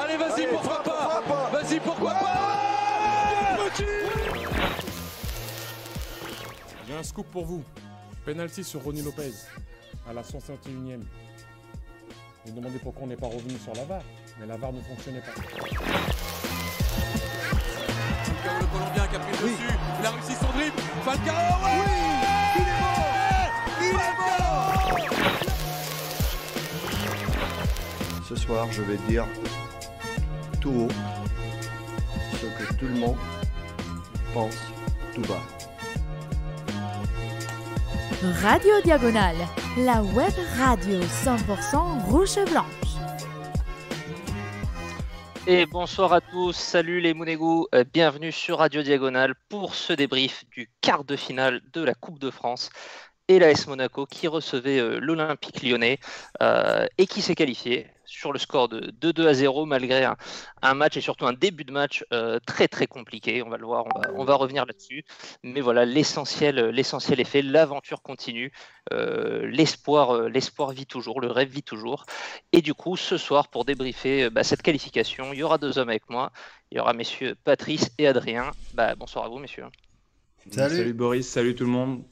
Allez, vas-y, pourquoi pas. Vas-y, pourquoi pas. J'ai un scoop pour vous. Penalty sur Ronny Lopez à la 151e. J'ai demandé pourquoi on n'est pas revenu sur la VAR, mais la VAR ne fonctionnait pas. Le Colombien qui a pris dessus, il a réussi son dribble. Falcao, oui, il est mort. Ce soir, je vais dire tout haut ce que tout le monde pense tout bas. Radio Diagonale, la web radio 100% rouge et blanche. Et bonsoir à tous, salut les Mounégous, bienvenue sur Radio Diagonale pour ce débrief du quart de finale de la Coupe de France et l'AS Monaco qui recevait l'Olympique Lyonnais et qui s'est qualifié sur le score de 2-0 malgré un match et surtout un début de match très très compliqué, on va le voir, on va revenir là-dessus, mais voilà, l'essentiel est fait, l'aventure continue, l'espoir vit toujours, le rêve vit toujours, et du coup ce soir pour débriefer cette qualification, il y aura deux hommes avec moi, il y aura messieurs Patrice et Adrien. Bonsoir à vous messieurs. Salut Boris, salut tout le monde.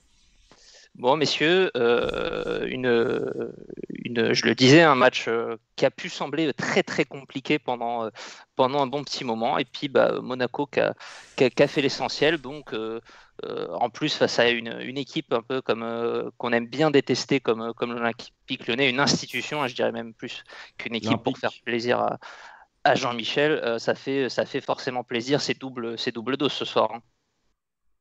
Bon, messieurs, je le disais, un match qui a pu sembler très très compliqué pendant un bon petit moment, et puis Monaco qui a fait l'essentiel. Donc, en plus face à une équipe un peu comme qu'on aime bien détester, comme l'Olympique Lyonnais, une institution, je dirais même plus qu'une équipe pour faire plaisir à Jean-Michel, ça fait forcément plaisir. C'est double dose ce soir. Hein.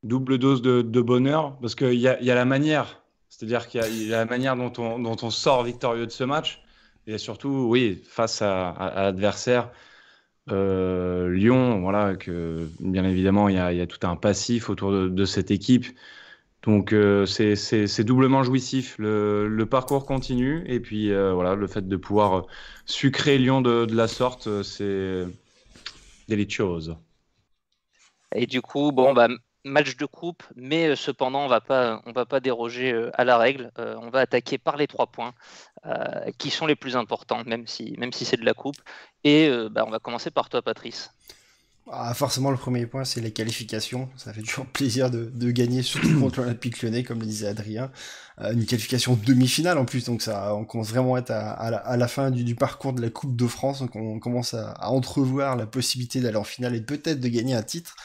Double dose de bonheur, parce qu'il y a la manière, c'est-à-dire qu'il y a la manière dont on sort victorieux de ce match, et surtout, oui, face à l'adversaire, Lyon, voilà, que bien évidemment, il y a tout un passif autour de cette équipe, donc c'est doublement jouissif, le parcours continue, et puis voilà, le fait de pouvoir sucrer Lyon de la sorte, c'est délicieux. Et du coup, match de coupe, mais cependant, on va pas déroger à la règle. On va attaquer par les 3 points qui sont les plus importants, même si c'est de la coupe. Et on va commencer par toi, Patrice. Forcément, le premier point, c'est les qualifications. Ça fait toujours plaisir de gagner, surtout contre l'Olympique Lyonnais, comme le disait Adrien. Une qualification demi-finale en plus, donc on commence vraiment à être à la fin du parcours de la Coupe de France. Donc on commence à entrevoir la possibilité d'aller en finale et peut-être de gagner un titre.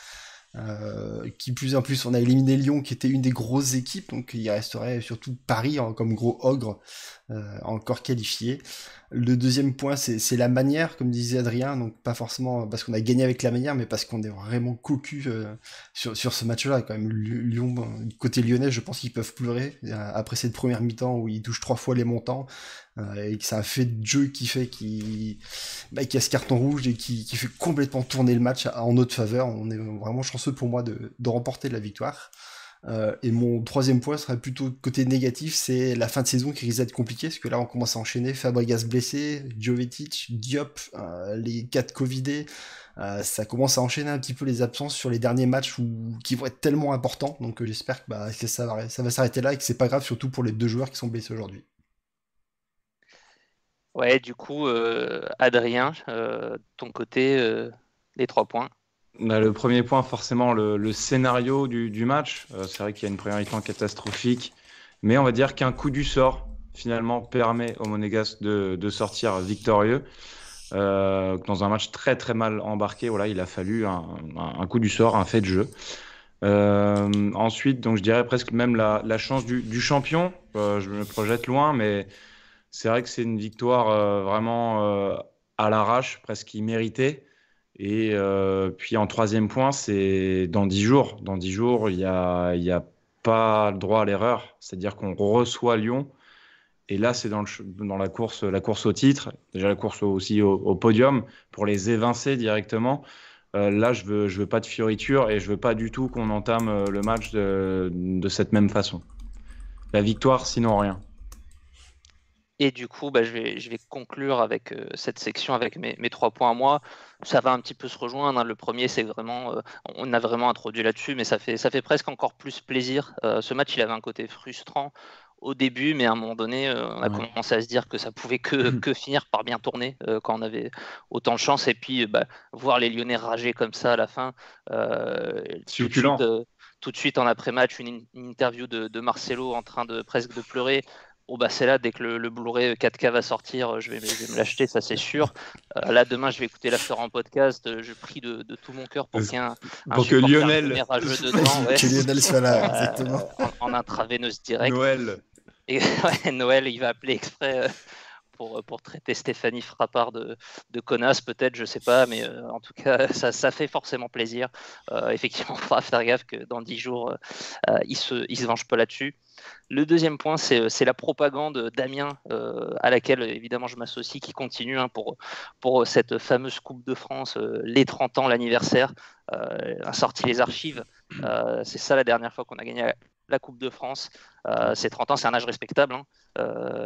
Qui plus en plus on a éliminé Lyon qui était une des grosses équipes, donc il resterait surtout Paris comme gros ogre encore qualifié. Le deuxième point c'est la manière, comme disait Adrien, donc pas forcément parce qu'on a gagné avec la manière, mais parce qu'on est vraiment cocu sur ce match-là quand même. Lyon, côté lyonnais, je pense qu'ils peuvent pleurer après cette première mi-temps où ils touchent 3 fois les montants. Et que c'est un fait de jeu qui a ce carton rouge et qui fait complètement tourner le match en notre faveur. On est vraiment chanceux pour moi de remporter la victoire. Et mon troisième point serait plutôt côté négatif, c'est la fin de saison qui risque d'être compliquée, parce que là on commence à enchaîner Fabregas blessé, Jovetic, Diop, les 4 Covidés. Ça commence à enchaîner un petit peu les absences sur les derniers matchs qui vont être tellement importants, donc j'espère que ça va s'arrêter là et que c'est pas grave, surtout pour les 2 joueurs qui sont blessés aujourd'hui. Ouais, du coup, Adrien, ton côté, les 3 points. Le premier point, forcément, le scénario du match. C'est vrai qu'il y a une première mi-temps catastrophique, mais on va dire qu'un coup du sort, finalement, permet aux Monégasques de sortir victorieux. Dans un match très très mal embarqué, voilà, il a fallu un coup du sort, un fait de jeu. Ensuite, donc, je dirais presque même la chance du champion. Je me projette loin, mais c'est vrai que c'est une victoire vraiment à l'arrache, presque imméritée. Et puis en troisième point, c'est dans 10 jours. Dans 10 jours, il y a pas le droit à l'erreur. C'est-à-dire qu'on reçoit Lyon. Et là, c'est dans la course au titre. Déjà la course aussi au podium pour les évincer directement. Là, je veux pas de fioriture et je veux pas du tout qu'on entame le match de cette même façon. La victoire, sinon rien. Et du coup, je vais conclure avec cette section avec mes 3 points à moi. Ça va un petit peu se rejoindre. Le premier, c'est vraiment, on a vraiment introduit là-dessus, mais ça fait presque encore plus plaisir. Ce match, il avait un côté frustrant au début, mais à un moment donné, on a commencé à se dire que ça pouvait que finir par bien tourner quand on avait autant de chance. Et puis, voir les Lyonnais rager comme ça à la fin, succulent. Tout de suite en après-match, une interview de Marcelo en train de presque de pleurer. C'est là, dès que le Blu-ray 4K va sortir, je vais me l'acheter, ça c'est sûr. Là, demain, je vais écouter l'after en podcast. Je prie de tout mon cœur pour que Lionel rageux dedans, que Lionel soit là, exactement. En intraveineuse direct. Noël. Et Noël, il va appeler exprès pour traiter Stéphanie Frappard de connasse, peut-être, je sais pas, mais en tout cas, ça fait forcément plaisir. Effectivement, il faudra faire gaffe que dans 10 jours, il se venge pas là-dessus. Le deuxième point, c'est la propagande d'Amiens, à laquelle évidemment je m'associe, qui continue pour cette fameuse Coupe de France, les 30 ans, l'anniversaire, a sorti les archives. C'est ça la dernière fois qu'on a gagné la Coupe de France. C'est 30 ans, c'est un âge respectable,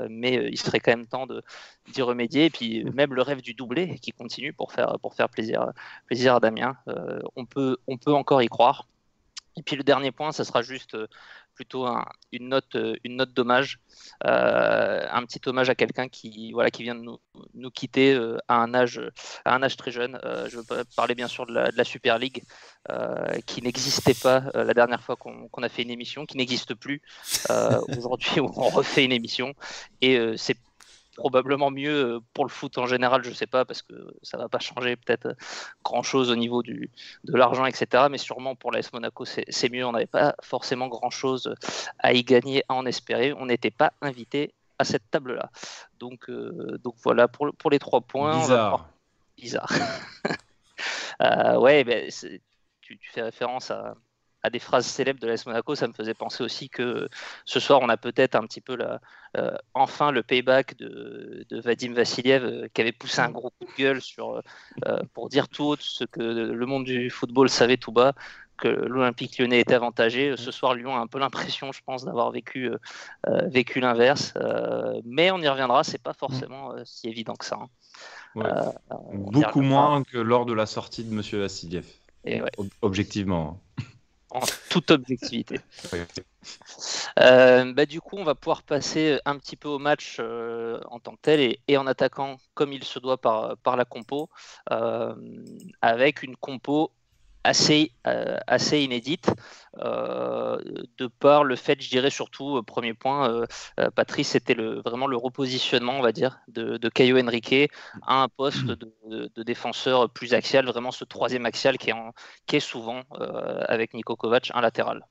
mais il serait quand même temps d'y remédier. Et puis même le rêve du doublé qui continue pour faire plaisir à Damien. On peut encore y croire. Et puis le dernier point, ça sera juste plutôt une note d'hommage, un petit hommage à quelqu'un qui vient de nous quitter à un âge très jeune. Je veux parler bien sûr de la Super League, qui n'existait pas la dernière fois qu'on a fait une émission, qui n'existe plus aujourd'hui où on refait une émission, et c'est probablement mieux pour le foot en général, je sais pas, parce que ça va pas changer peut-être grand chose au niveau de l'argent, etc. Mais sûrement pour l'AS Monaco, c'est mieux. On n'avait pas forcément grand chose à y gagner, à en espérer. On n'était pas invité à cette table-là. Donc voilà pour les 3 points. Bizarre. Tu fais référence à des phrases célèbres de l'AS Monaco. Ça me faisait penser aussi que ce soir, on a peut-être un petit peu enfin le payback de Vadim Vassiliev, qui avait poussé un gros coup de gueule pour dire tout haut ce que le monde du football savait tout bas, que l'Olympique Lyonnais était avantagé. Ce soir, Lyon a un peu l'impression, je pense, d'avoir vécu l'inverse. Mais on y reviendra, c'est pas forcément si évident que ça. Beaucoup moins que lors de la sortie de Monsieur Vassiliev. Objectivement. En toute objectivité. Du coup, on va pouvoir passer un petit peu au match en tant que tel et en attaquant comme il se doit par la compo, avec une compo assez inédite, de par le fait, je dirais surtout, premier point, Patrice, c'était vraiment le repositionnement, on va dire, de Caio Henrique à un poste de défenseur plus axial, vraiment ce troisième axial qui est souvent, avec Niko Kovac, un latéral.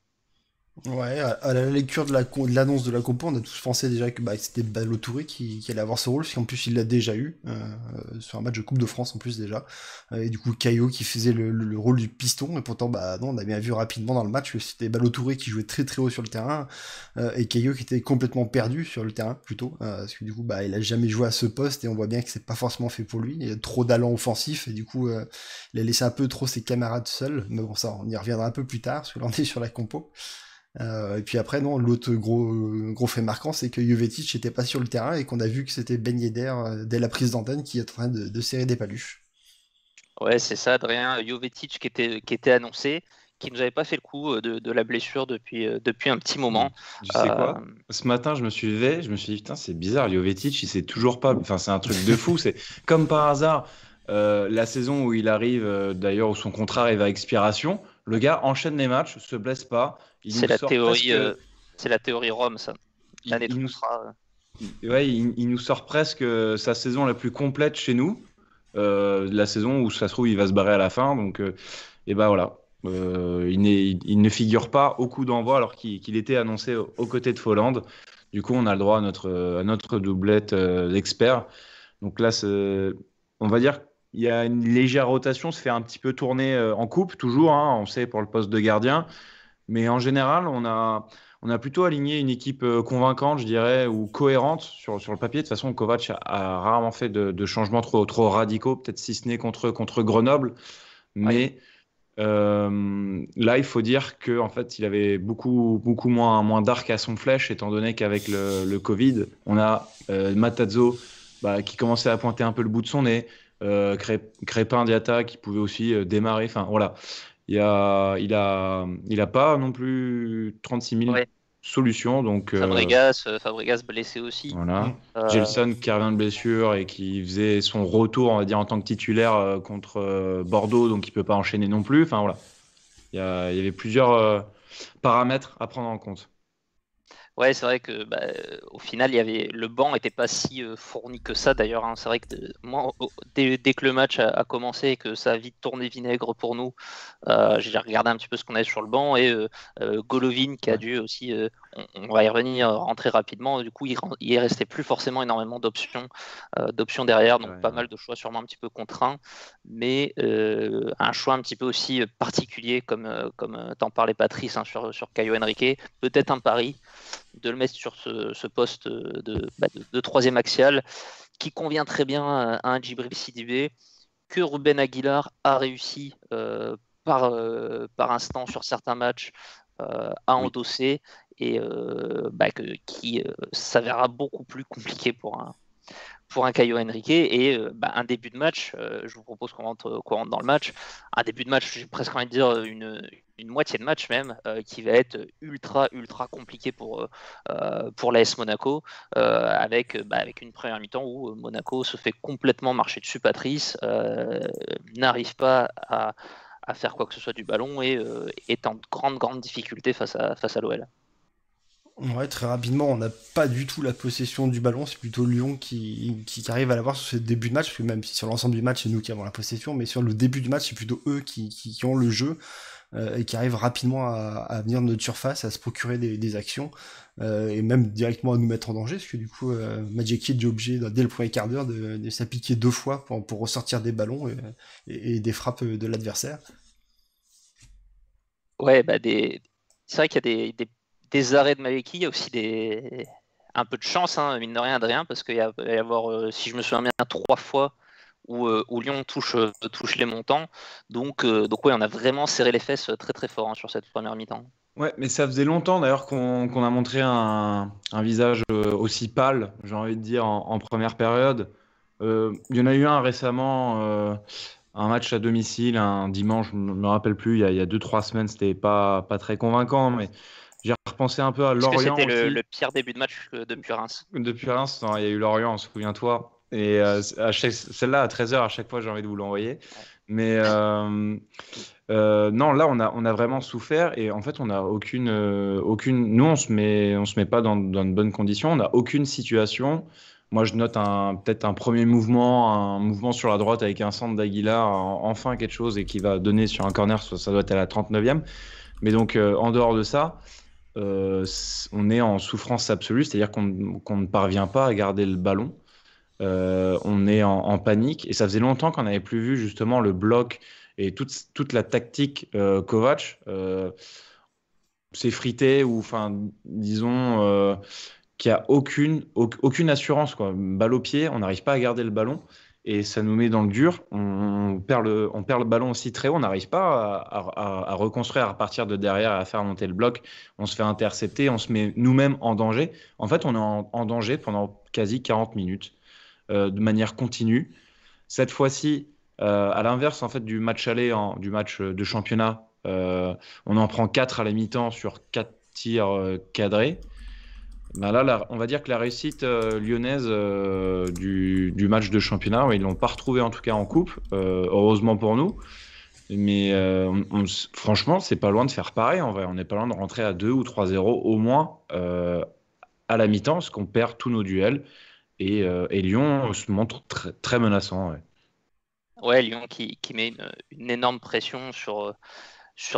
Ouais, à la lecture de l'annonce de la compo, on a tous pensé déjà que c'était Ballo Touré qui allait avoir ce rôle, parce qu'en plus il l'a déjà eu, sur un match de Coupe de France en plus déjà, et du coup Caio qui faisait le rôle du piston, et pourtant non, on a bien vu rapidement dans le match que c'était Ballo Touré qui jouait très très haut sur le terrain, et Caio qui était complètement perdu sur le terrain plutôt, parce que du coup il a jamais joué à ce poste, et on voit bien que c'est pas forcément fait pour lui, il y a trop d'allant offensif, et du coup il a laissé un peu trop ses camarades seuls, mais bon ça on y reviendra un peu plus tard, parce que là on est sur la compo. Et puis après, l'autre gros fait marquant, c'est que Jovetic n'était pas sur le terrain et qu'on a vu que c'était Ben Yedder, dès la prise d'antenne, qui est en train de serrer des paluches. Ouais, c'est ça, Adrien. Jovetic qui était annoncé, qui nous avait pas fait le coup de la blessure depuis un petit moment. Tu sais quoi ? Ce matin, je me suis levé, je me suis dit, putain, c'est bizarre, Jovetic, il sait toujours pas. Enfin, c'est un truc de fou. C'est comme par hasard, la saison où il arrive, d'ailleurs, où son contrat arrive à expiration, le gars enchaîne les matchs, se blesse pas. C'est la théorie Rome, ça. L'année de contrat. Il nous sort presque sa saison la plus complète chez nous, la saison où ça se trouve il va se barrer à la fin. Donc, voilà. Il ne figure pas au coup d'envoi alors qu'il était annoncé aux côtés de Folland. Du coup, on a le droit à notre doublette d'experts. Donc là, on va dire qu'il y a une légère rotation, se fait un petit peu tourner en coupe, toujours, on sait, pour le poste de gardien. Mais en général, on a plutôt aligné une équipe convaincante, je dirais, ou cohérente sur le papier. De toute façon, Kovac a rarement fait de changements trop radicaux, peut-être si ce n'est contre Grenoble. Mais Là, il faut dire que en fait, il avait beaucoup moins d'arc à son flèche, étant donné qu'avec le Covid, on a Matarazzo qui commençait à pointer un peu le bout de son nez, Crépin Diatta qui pouvait aussi démarrer. Enfin voilà, il a pas non plus 36 000 Ouais. solutions. Donc Fabregas blessé aussi. voilà. Gelson qui revient de blessure et qui faisait son retour, on va dire, en tant que titulaire contre Bordeaux, donc il peut pas enchaîner non plus. Enfin voilà, il y avait plusieurs paramètres à prendre en compte. Ouais, c'est vrai que au final, le banc n'était pas si fourni que ça d'ailleurs. Hein. C'est vrai que moi, dès que le match a commencé et que ça a vite tourné vinaigre pour nous, j'ai regardé un petit peu ce qu'on avait sur le banc et Golovin qui a dû aussi, on va y revenir, rentrer rapidement. Du coup, il restait plus forcément énormément d'options derrière, donc pas mal de choix sûrement un petit peu contraints, mais un choix un petit peu aussi particulier comme t'en parlais Patrice, hein, sur Caio Henrique, peut-être un pari de le mettre sur ce poste de troisième axial qui convient très bien à un Djibril Sidibé que Ruben Aguilar a réussi par instant sur certains matchs à endosser et qui s'avérera beaucoup plus compliqué pour un Caio Henrique et un début de match, je vous propose qu'on rentre dans le match, un début de match, j'ai presque envie de dire une moitié de match même, qui va être ultra compliqué pour l'AS Monaco, avec une première mi-temps où Monaco se fait complètement marcher dessus, Patrice, n'arrive pas à faire quoi que ce soit du ballon et est en grande difficulté face à l'OL. Ouais, très rapidement, on n'a pas du tout la possession du ballon, c'est plutôt Lyon qui arrive à l'avoir sur ce début de match, parce que même si sur l'ensemble du match, c'est nous qui avons la possession, mais sur le début du match, c'est plutôt eux qui ont le jeu, et qui arrivent rapidement à venir de notre surface, à se procurer des actions, et même directement à nous mettre en danger, parce que du coup, Majeki est obligé, dès le premier quart d'heure, de s'appliquer 2 fois pour ressortir des ballons et des frappes de l'adversaire. Ouais, c'est vrai qu'il y a des arrêts de Majeki, il y a aussi un peu de chance, hein, mine de rien, Adrien, parce qu'il va y avoir, si je me souviens bien, 3 fois où Lyon touche les montants. Donc ouais, on a vraiment serré les fesses très fort, hein, sur cette première mi-temps. Ouais, mais ça faisait longtemps d'ailleurs qu'on a montré un visage aussi pâle, j'ai envie de dire, en première période. Il y en a eu un récemment, un match à domicile, un dimanche, je ne me rappelle plus, il y a 2-3 semaines, c'était pas très convaincant, mais j'ai repensé un peu à Est-ce que Lorient c'était aussi. le pire début de match depuis Reims? Depuis Reims, non, il y a eu Lorient, souviens-toi. Et celle-là, à 13h, à chaque fois, j'ai envie de vous l'envoyer. Mais non, là, on a vraiment souffert. Et en fait, on n'a aucune. Nous, on se met pas dans de bonnes conditions. On n'a aucune situation. Moi, je note peut-être un premier mouvement, un mouvement sur la droite avec un centre d'Aguilar, enfin quelque chose, et qui va donner sur un corner, ça doit être à la 39e. Mais donc, en dehors de ça, on est en souffrance absolue, c'est-à-dire qu'on ne parvient pas à garder le ballon. On est en panique et ça faisait longtemps qu'on n'avait plus vu justement le bloc et toute la tactique Kovac s'effriter ou enfin disons qu'il n'y a aucune assurance quoi. Balle au pied, on n'arrive pas à garder le ballon et ça nous met dans le dur. On perd le ballon aussi très haut, on n'arrive pas à reconstruire, à repartir de derrière, à faire monter le bloc. On se fait intercepter, on se met nous-mêmes en danger. En fait, on est en danger pendant quasi 40 minutes. De manière continue. Cette fois-ci, à l'inverse en fait du match aller, du match de championnat, on en prend 4 à la mi-temps sur 4 tirs cadrés. Ben là, on va dire que la réussite lyonnaise du match de championnat, ils l'ont pas retrouvé en tout cas en coupe, heureusement pour nous. Mais franchement, c'est pas loin de faire pareil en vrai. On n'est pas loin de rentrer à 2 ou 3-0 au moins à la mi-temps, parce qu'on perd tous nos duels. Et Lyon se montre très menaçant. Ouais. Ouais, Lyon qui met une énorme pression sur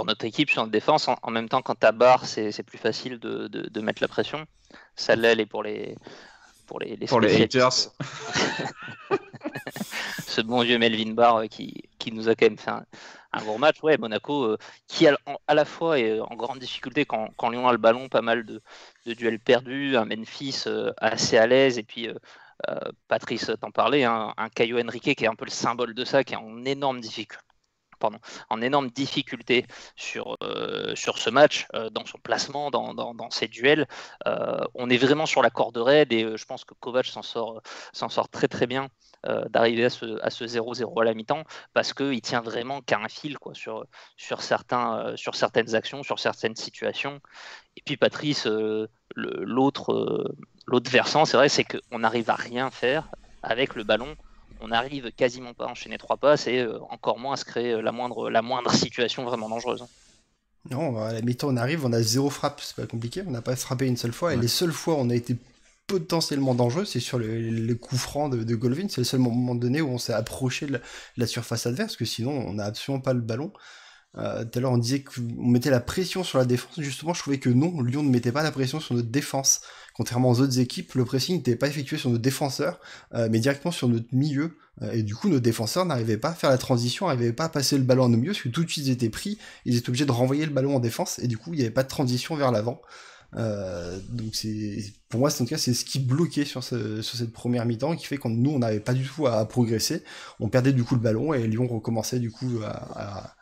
notre équipe, sur notre défense. En même temps, quand tu as barre, c'est plus facile de mettre la pression. Celle-là, elle est pour les haters. Ce bon vieux Melvin Barr qui nous a quand même fait un gros match. Ouais, Monaco qui à la fois est en grande difficulté quand Lyon a le ballon, pas mal de duels perdus, un Memphis assez à l'aise et puis Patrice t'en parlait, un Caio Henrique qui est un peu le symbole de ça, qui est en énorme en énorme difficulté sur ce match, dans son placement, dans ses duels. On est vraiment sur la corde raide et je pense que Kovac s'en sort très très bien d'arriver à ce 0-0 à la mi-temps parce qu'il tient vraiment qu'à un fil quoi, sur certaines actions, sur certaines situations. Et puis Patrice, l'autre versant, c'est vrai, c'est qu'on n'arrive à rien faire avec le ballon. On n'arrive quasiment pas à enchaîner 3 passes et encore moins à se créer la moindre situation vraiment dangereuse. Non, à la mi-temps, on arrive, on a 0 frappe, c'est pas compliqué, on n'a pas frappé une seule fois, et les seules fois où on a été potentiellement dangereux, c'est sur le coup franc de Golovin, c'est le seul moment donné où on s'est approché de la surface adverse, parce que sinon, on n'a absolument pas le ballon. Tout à l'heure, on disait qu'on mettait la pression sur la défense. Justement, je trouvais que non, Lyon ne mettait pas la pression sur notre défense. Contrairement aux autres équipes, le pressing n'était pas effectué sur nos défenseurs, mais directement sur notre milieu. Et du coup, nos défenseurs n'arrivaient pas à faire la transition, n'arrivaient pas à passer le ballon à nos milieux, parce que tout de suite ils étaient pris, ils étaient obligés de renvoyer le ballon en défense, et du coup, il n'y avait pas de transition vers l'avant. Donc pour moi, en tout cas, c'est ce qui bloquait sur cette première mi-temps, qui fait que nous, on n'avait pas du tout à progresser. On perdait du coup le ballon, et Lyon recommençait du coup à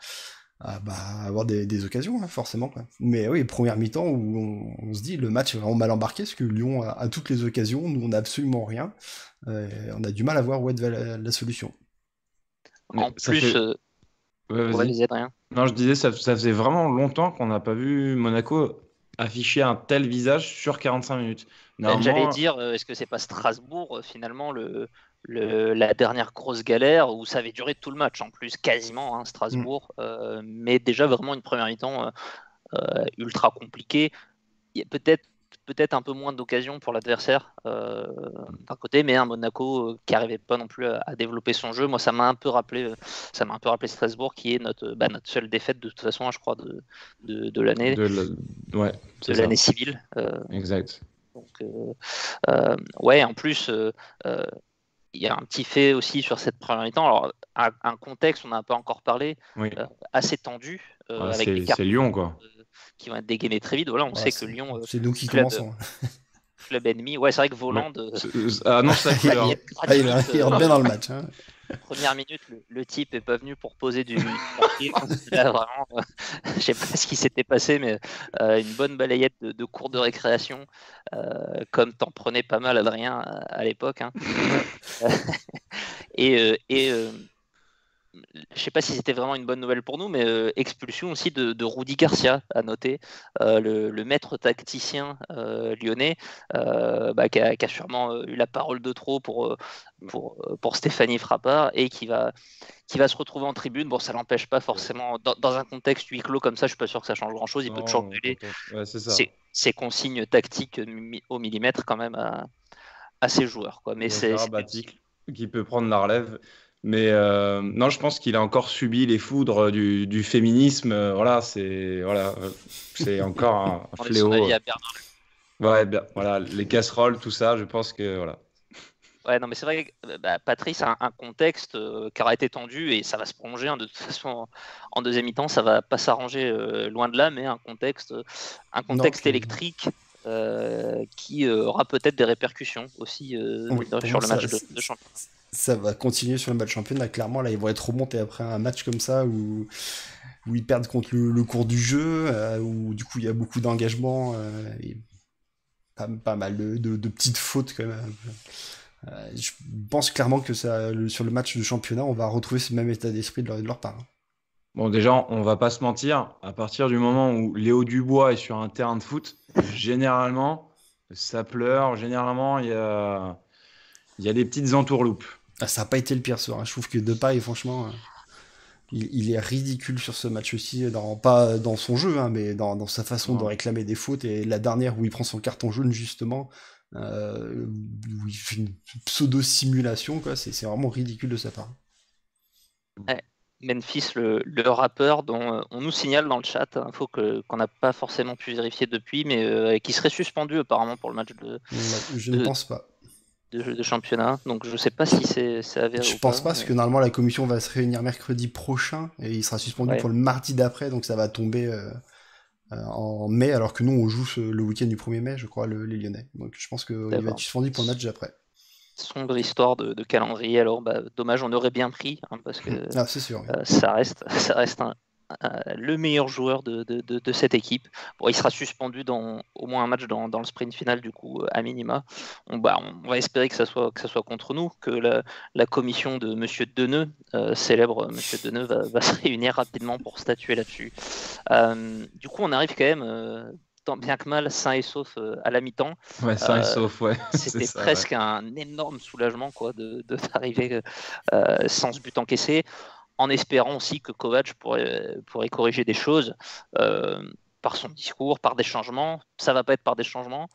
avoir des occasions, hein, forcément. Quoi. Mais oui, première mi-temps où on se dit le match est vraiment mal embarqué, parce que Lyon a toutes les occasions, nous on n'a absolument rien. On a du mal à voir où est la solution. En plus, vas-y. Rien. Non, je disais, ça faisait vraiment longtemps qu'on n'a pas vu Monaco afficher un tel visage sur 45 minutes. J'allais dire, est-ce que c'est pas Strasbourg, finalement, la dernière grosse galère où ça avait duré tout le match en plus quasiment Strasbourg, mais déjà vraiment une première mi-temps ultra compliquée. Il y a peut-être un peu moins d'occasions pour l'adversaire d'un côté, mais un Monaco qui n'arrivait pas non plus à développer son jeu. Moi, ça m'a un peu rappelé Strasbourg, qui est notre seule défaite de toute façon, je crois, de l'année, de l'année civile. Exact. Donc, en plus. Il y a un petit fait aussi sur cette première mi-temps. Alors, un contexte, on n'a pas encore parlé, assez tendu. Avec c'est Lyon, quoi. Qui vont être dégainés très vite. Voilà, on sait que Lyon. C'est nous qui commençons. Club ennemi. Ouais, c'est vrai que Voland. Ah non, c'est ça. Il rentre bien dans le match. Hein. Première minute, le type n'est pas venu pour poser du papier. Là, vraiment, je sais pas ce qui s'était passé, mais une bonne balayette de cours de récréation, comme t'en prenais pas mal, Adrien, à l'époque. Hein. Je sais pas si c'était vraiment une bonne nouvelle pour nous, mais expulsion aussi de Rudy Garcia, à noter, le maître tacticien lyonnais, qui a sûrement eu la parole de trop pour Stéphanie Frappard et qui va se retrouver en tribune. Bon, ça l'empêche pas forcément, dans un contexte huis clos comme ça, je suis pas sûr que ça change grand-chose. Il peut toujours gueuler ses consignes tactiques au millimètre quand même à ses joueurs. Quoi. Mais c'est qui peut prendre la relève. Mais non, je pense qu'il a encore subi les foudres du féminisme. C'est encore un fléau. Voilà, les casseroles, tout ça, je pense que voilà. Ouais, non, mais c'est vrai que Patrice a un contexte qui aura été tendu et ça va se prolonger. De toute façon, en deuxième mi-temps, ça va pas s'arranger loin de là, mais un contexte électrique qui aura peut-être des répercussions aussi sur le match de championnat. Ça va continuer sur le match championnat, clairement. Là, ils vont être remontés après un match comme ça où ils perdent contre le cours du jeu, où du coup il y a beaucoup d'engagement et pas mal de petites fautes quand même. Je pense clairement que sur le match de championnat, on va retrouver ce même état d'esprit de leur part. Bon, déjà, on va pas se mentir, à partir du moment où Léo Dubois est sur un terrain de foot, généralement, ça pleure, généralement, il y a des petites entourloupes. Ça n'a pas été le pire soir. Hein. Je trouve que Depay, franchement, il est ridicule sur ce match aussi, pas dans son jeu, hein, mais dans sa façon de réclamer des fautes. Et la dernière où il prend son carton jaune, justement, où il fait une pseudo-simulation, quoi, c'est vraiment ridicule de sa part. Ouais. Memphis, le rappeur dont on nous signale dans le chat, info qu'on n'a pas forcément pu vérifier depuis, mais qui serait suspendu apparemment pour le match je ne pense pas. De championnat, donc je sais pas si c'est avéré. Je pense pas, parce que normalement la commission va se réunir mercredi prochain et il sera suspendu pour le mardi d'après, donc ça va tomber en mai, alors que nous on joue le week-end du 1er mai, je crois, les Lyonnais. Donc je pense qu'il va être suspendu pour le match d'après. sombre histoire de calendrier. Alors, dommage, on aurait bien pris, hein, parce que c'est sûr. ça reste le meilleur joueur de cette équipe. Bon, il sera suspendu dans au moins un match dans le sprint final, du coup, à minima. On va espérer que ça soit contre nous, que la commission de Monsieur Deneux, célèbre Monsieur Deneux, va se réunir rapidement pour statuer là-dessus. Du coup, on arrive quand même... tant bien que mal, sain et sauf à la mi-temps. Ouais, sain et sauf, ouais. C'était presque un énorme soulagement, quoi, d'arriver sans ce but encaissé, en espérant aussi que Kovac pourrait corriger des choses par son discours, par des changements. Ça va pas être par des changements.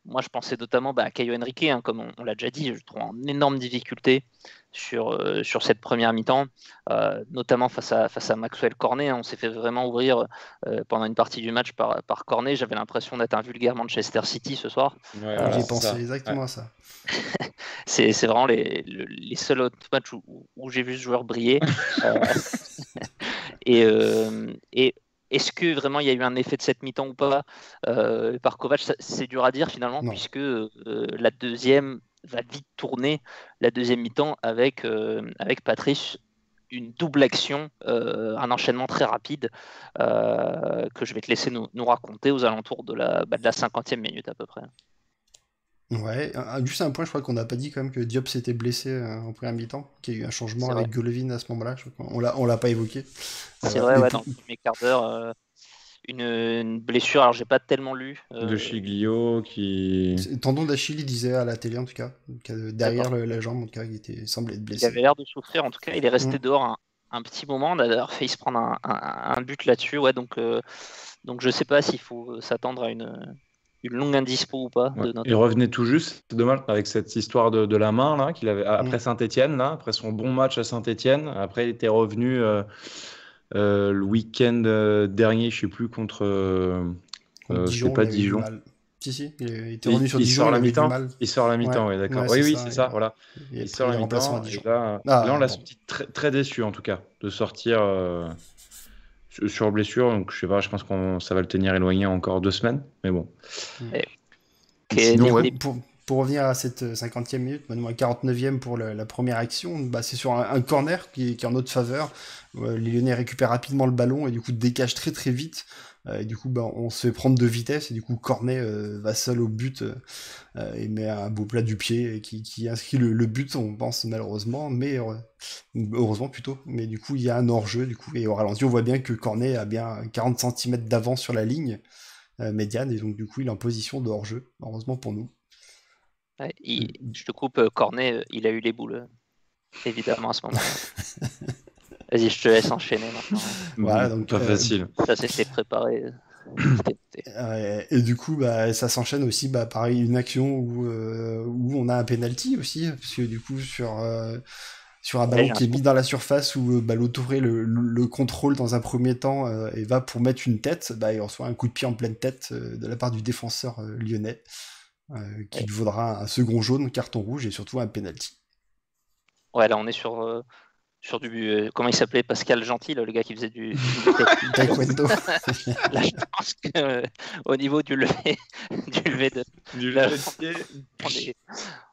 Moi, je pensais notamment à Caio Henrique, hein, comme on l'a déjà dit, je trouve en énorme difficulté sur cette première mi-temps, notamment face à Maxwell Cornet. On s'est fait vraiment ouvrir pendant une partie du match par Cornet. J'avais l'impression d'être un vulgaire Manchester City ce soir. Ouais, j'ai pensé exactement à ça. C'est vraiment les seuls autres matchs où j'ai vu ce joueur briller. Et est-ce que vraiment il y a eu un effet de cette mi-temps ou pas par Kovac? C'est dur à dire finalement, puisque la deuxième va vite tourner, la deuxième mi-temps avec Patrice, une double action, un enchaînement très rapide que je vais te laisser nous raconter aux alentours de la 50e minute à peu près. Ouais, juste un point, je crois qu'on n'a pas dit quand même que Diop s'était blessé en première mi-temps, qu'il y a eu un changement avec Golovin à ce moment-là, on l'a pas évoqué. C'est vrai, dans le premier quart d'heure, une blessure, alors j'ai pas tellement lu. De Chiglio qui... Tendon d'Achille, il disait à la télé en tout cas, derrière la jambe, en tout cas, il semblait être blessé. Il avait l'air de souffrir, en tout cas, il est resté dehors un petit moment, on a d'ailleurs failli se prendre un but là-dessus, ouais, donc je sais pas s'il faut s'attendre à une longue indispo ou pas. Ouais. Il revenait tout juste, c'est dommage, avec cette histoire de la main là, qu'il avait après Saint-Etienne, après son bon match à Saint-Etienne. Après, il était revenu le week-end dernier, je sais plus, contre Dijon. C'était pas Dijon. Si, il était revenu sur Dijon. Il sort la mi-temps, oui, d'accord. Oui, c'est ça, voilà. Il sort la mi-temps. Là, on l'a senti très, très déçu, en tout cas, de sortir sur blessure. Donc, je sais pas, je pense que ça va le tenir éloigné encore 2 semaines, mais bon. Sinon, pour revenir à cette 50e minute, maintenant à 49e pour la première action, c'est sur un corner qui est en notre faveur. Les Lyonnais récupèrent rapidement le ballon et du coup dégagent très très vite. Et du coup, on se fait prendre de vitesse et du coup Cornet va seul au but et met un beau plat du pied qui inscrit le but, on pense malheureusement, mais heureusement plutôt. Mais du coup, il y a un hors-jeu du coup et au ralenti, on voit bien que Cornet a bien 40 cm d'avance sur la ligne médiane et donc du coup, il est en position de hors-jeu, heureusement pour nous. Ouais, je te coupe, Cornet, il a eu les boules, évidemment à ce moment-là. Vas-y, je te laisse enchaîner maintenant. Voilà, donc pas facile. Ça s'était préparé. Et du coup, ça s'enchaîne aussi, pareil, une action où on a un penalty aussi, parce que du coup, sur un ballon qui est mis dans la surface, où Ballo-Touré le contrôle dans un premier temps et va pour mettre une tête, il reçoit un coup de pied en pleine tête de la part du défenseur lyonnais, qui lui vaudra un second jaune, carton rouge et surtout un penalty. Ouais, là on est sur du... comment il s'appelait, Pascal Gentil, le gars qui faisait du taekwondo. Là, je pense qu'au niveau du lever de pied,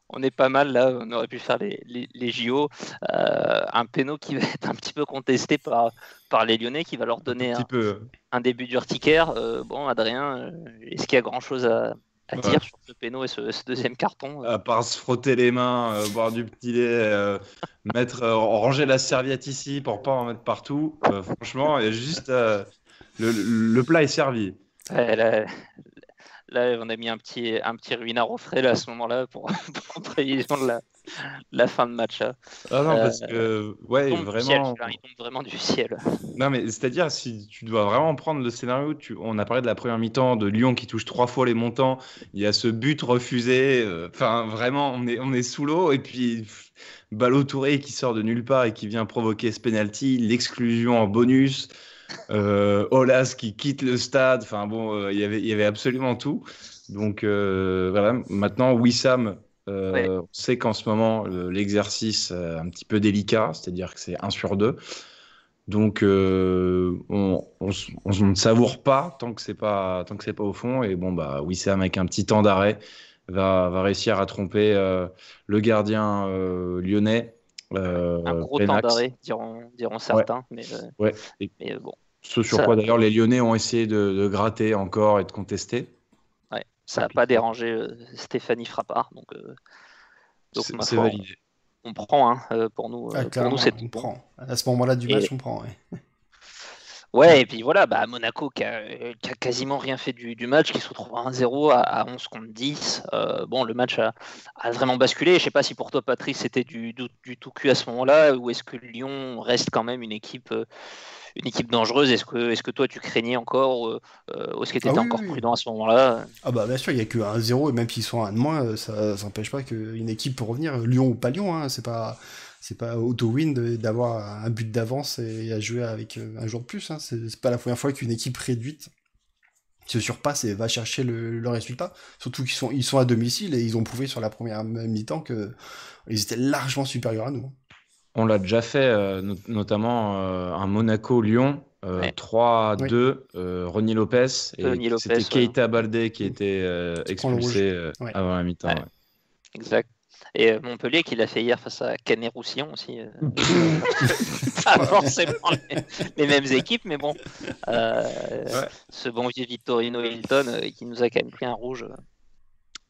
on est pas mal là, on aurait pu faire les JO. Un péno qui va être un petit peu contesté par les Lyonnais, qui va leur donner un début d'urticaire. Bon, Adrien, est-ce qu'il y a grand-chose à dire sur ce péno et ce deuxième carton? À part se frotter les mains, boire du petit lait, ranger la serviette ici pour pas en mettre partout, franchement, il y a juste le plat est servi. Ouais, là, on a mis un petit ruinard au frais là, à ce moment-là pour en prévision de la fin de match. Là. Ah non, parce que vraiment, il tombe vraiment du ciel. Non, mais c'est-à-dire, si tu dois vraiment prendre le scénario, on a parlé de la première mi-temps de Lyon qui touche 3 fois les montants. Il y a ce but refusé. Enfin, vraiment, on est sous l'eau. Et puis, Ballo-Touré qui sort de nulle part et qui vient provoquer ce penalty, l'exclusion en bonus. Olas qui quitte le stade. Enfin bon, il y avait absolument tout. Donc voilà. Maintenant, Wissam. On sait qu'en ce moment, l'exercice est un petit peu délicat, c'est-à-dire que c'est 1 sur 2. Donc, on ne savoure pas tant que c'est pas au fond. Et bon, Wissam avec un petit temps d'arrêt va réussir à tromper le gardien lyonnais. Un gros temps Penax. d'arrêt, diront certains. Ouais. Mais bon. Ce sur quoi d'ailleurs les Lyonnais ont essayé de gratter encore et de contester. Ouais, ça n'a pas dérangé Stéphanie Frappard. Donc c'est validé. On prend, hein, pour nous. Pour nous, c'est on prend. À ce moment-là du match, on prend. Ouais. Ouais, et puis voilà, Monaco qui a quasiment rien fait du match, qui se retrouve à 1-0 à 11 contre 10. Bon, le match a vraiment basculé. Je sais pas si pour toi, Patrice, c'était du tout cuit à ce moment-là, ou est-ce que Lyon reste quand même une équipe dangereuse. Est-ce que toi, tu craignais encore, ou est-ce que tu étais encore prudent à ce moment-là? Ah bah bien sûr, il n'y a que 1-0, et même s'ils sont à 1 de moins, ça n'empêche pas qu'une équipe peut revenir, Lyon ou pas Lyon, hein, c'est pas auto-win d'avoir un but d'avance et à jouer avec un jour de plus. Hein. C'est pas la première fois qu'une équipe réduite se surpasse et va chercher le résultat. Surtout qu'ils sont à domicile et ils ont prouvé sur la première mi-temps qu'ils étaient largement supérieurs à nous. On l'a déjà fait, notamment un Monaco-Lyon, 3-2, Ronny Lopez, et c'était Keita Baldé qui était expulsé avant la mi-temps. Ouais. Exact. Et Montpellier qui l'a fait hier face à Canet-Roussillon aussi. Pas forcément les mêmes équipes, mais bon. Ce bon vieux Vittorino Hilton qui nous a quand même pris un rouge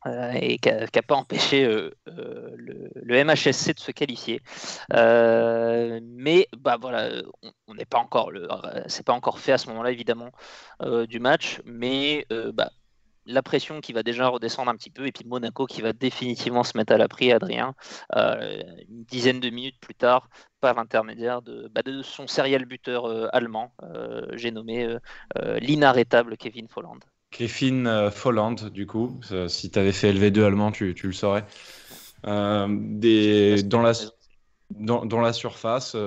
et qui n'a pas empêché le MHSC de se qualifier. Mais voilà, on n'est pas encore c'est pas encore fait à ce moment-là évidemment du match, mais la pression qui va déjà redescendre un petit peu, et puis Monaco qui va définitivement se mettre à l'abri, Adrien, une dizaine de minutes plus tard, par l'intermédiaire de son serial buteur allemand, j'ai nommé l'inarrêtable Kevin Volland. Kevin Volland, du coup, si tu avais fait LV2 allemand, tu le saurais. Dans la surface,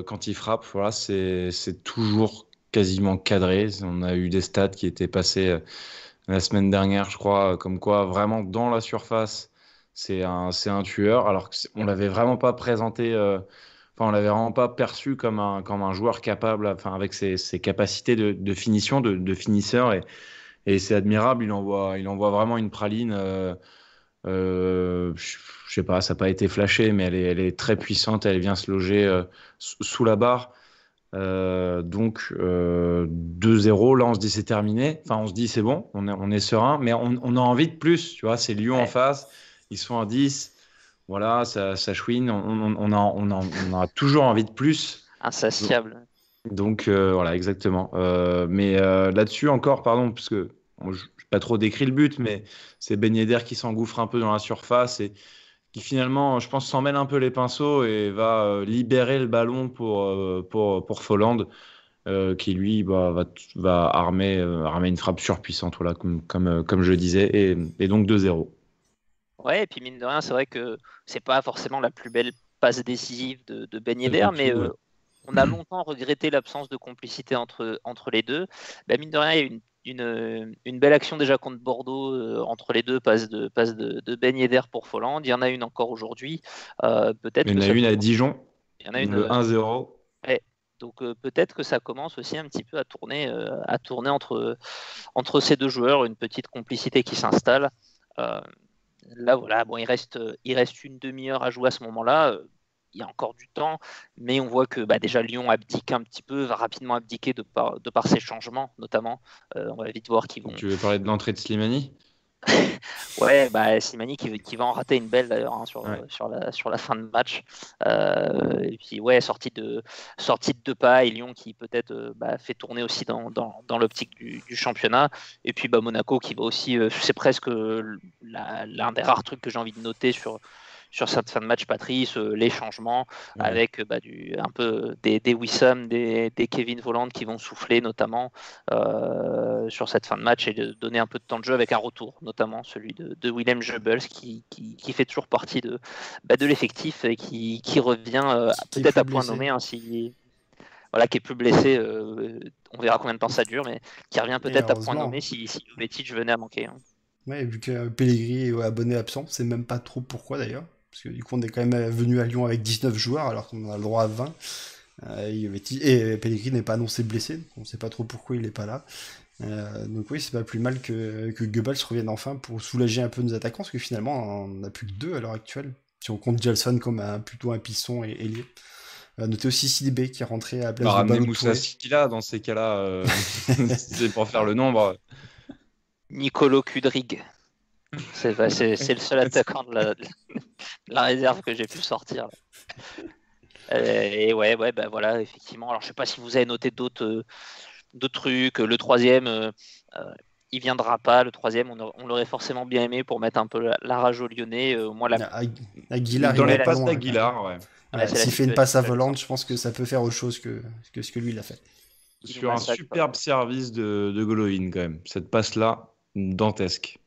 quand il frappe, voilà, c'est toujours quasiment cadré. On a eu des stats qui étaient passés la semaine dernière, je crois, comme quoi vraiment dans la surface, c'est un tueur. Alors qu'on l'avait vraiment pas présenté, on l'avait vraiment pas perçu comme un joueur capable, avec ses capacités de finition, de finisseur, et c'est admirable. Il envoie vraiment une praline. Je sais pas, ça n'a pas été flashé, mais elle est très puissante. Elle vient se loger sous la barre. Donc 2-0, là on se dit c'est terminé, on se dit c'est bon, on est serein, mais on a envie de plus, tu vois, c'est Lyon en face, ils sont à 10, voilà, ça chouine, on a toujours envie de plus. Insatiable. Donc voilà, exactement. Mais là-dessus encore, pardon, parce que je n'ai pas trop décrit le but, mais c'est Ben Yedder qui s'engouffre un peu dans la surface et qui finalement, je pense, s'en mêle un peu les pinceaux et va libérer le ballon pour Volland, qui lui va armer une frappe surpuissante, voilà, comme je disais, et donc 2-0. Ouais, et puis mine de rien, c'est vrai que c'est pas forcément la plus belle passe décisive de Ben Yedder, mais on a longtemps regretté l'absence de complicité entre les deux. Mine de rien, il y a une belle action déjà contre Bordeaux entre les deux, passe de Ben Yedder pour Volland. Il y en a une encore aujourd'hui. Peut-être il y en a une à Dijon. Il y en a une 1-0. Ouais. Donc peut-être que ça commence aussi un petit peu à tourner entre ces deux joueurs, une petite complicité qui s'installe. Là voilà, bon, il reste une demi-heure à jouer à ce moment-là. Il y a encore du temps, mais on voit que déjà Lyon abdique un petit peu, va rapidement abdiquer de par ses changements, notamment. On va vite voir qu'ils vont. Tu veux parler de l'entrée de Slimani? Ouais, Slimani qui va en rater une belle d'ailleurs sur la fin de match. Et puis sortie de Depay et Lyon qui peut-être fait tourner aussi dans l'optique du championnat. Et puis Monaco qui va aussi, c'est presque l'un des rares trucs que j'ai envie de noter sur cette fin de match, Patrice, les changements avec un peu des Wissam, des Kevin Volland qui vont souffler notamment sur cette fin de match et de donner un peu de temps de jeu avec un retour, notamment celui de Willem Jebels qui fait toujours partie de l'effectif et qui revient peut-être à point nommé, qui est plus blessé. On verra combien de temps ça dure, mais qui revient peut-être à point nommé si Jovetic venait à manquer. Ouais, vu que Pellegrini est abonné absent, c'est même pas trop pourquoi d'ailleurs. Parce que du coup, on est quand même venu à Lyon avec 19 joueurs, alors qu'on a le droit à 20. Et Pellegrini n'est pas annoncé blessé, donc on ne sait pas trop pourquoi il n'est pas là. Donc oui, c'est pas plus mal que Goebbels revienne enfin pour soulager un peu nos attaquants, parce que finalement, on n'a plus que 2 à l'heure actuelle. Si on compte Gelson comme plutôt un piston et ailier. Notez aussi Sidibé qui est rentré à la place de Ramener Balou Moussa Touré. Silla dans ces cas-là, c'est pour faire le nombre. Nicolo Kudrig. C'est le seul attaquant de la réserve que j'ai pu sortir. Et ouais, bah voilà, effectivement. Alors, je sais pas si vous avez noté d'autres trucs. Le troisième, il viendra pas. Le troisième, on l'aurait forcément bien aimé pour mettre un peu la rage aux Lyonnais. Moi, Aguilar, Dans il les est pas passes loin. d'Aguilar, ouais. Ouais, c'est la s'il fait une situation passe à actuelle. volante, je pense que ça peut faire autre chose que ce que lui il a fait. Il nous Sur un massacre, superbe service de Golovin, quand même. Cette passe-là, dantesque.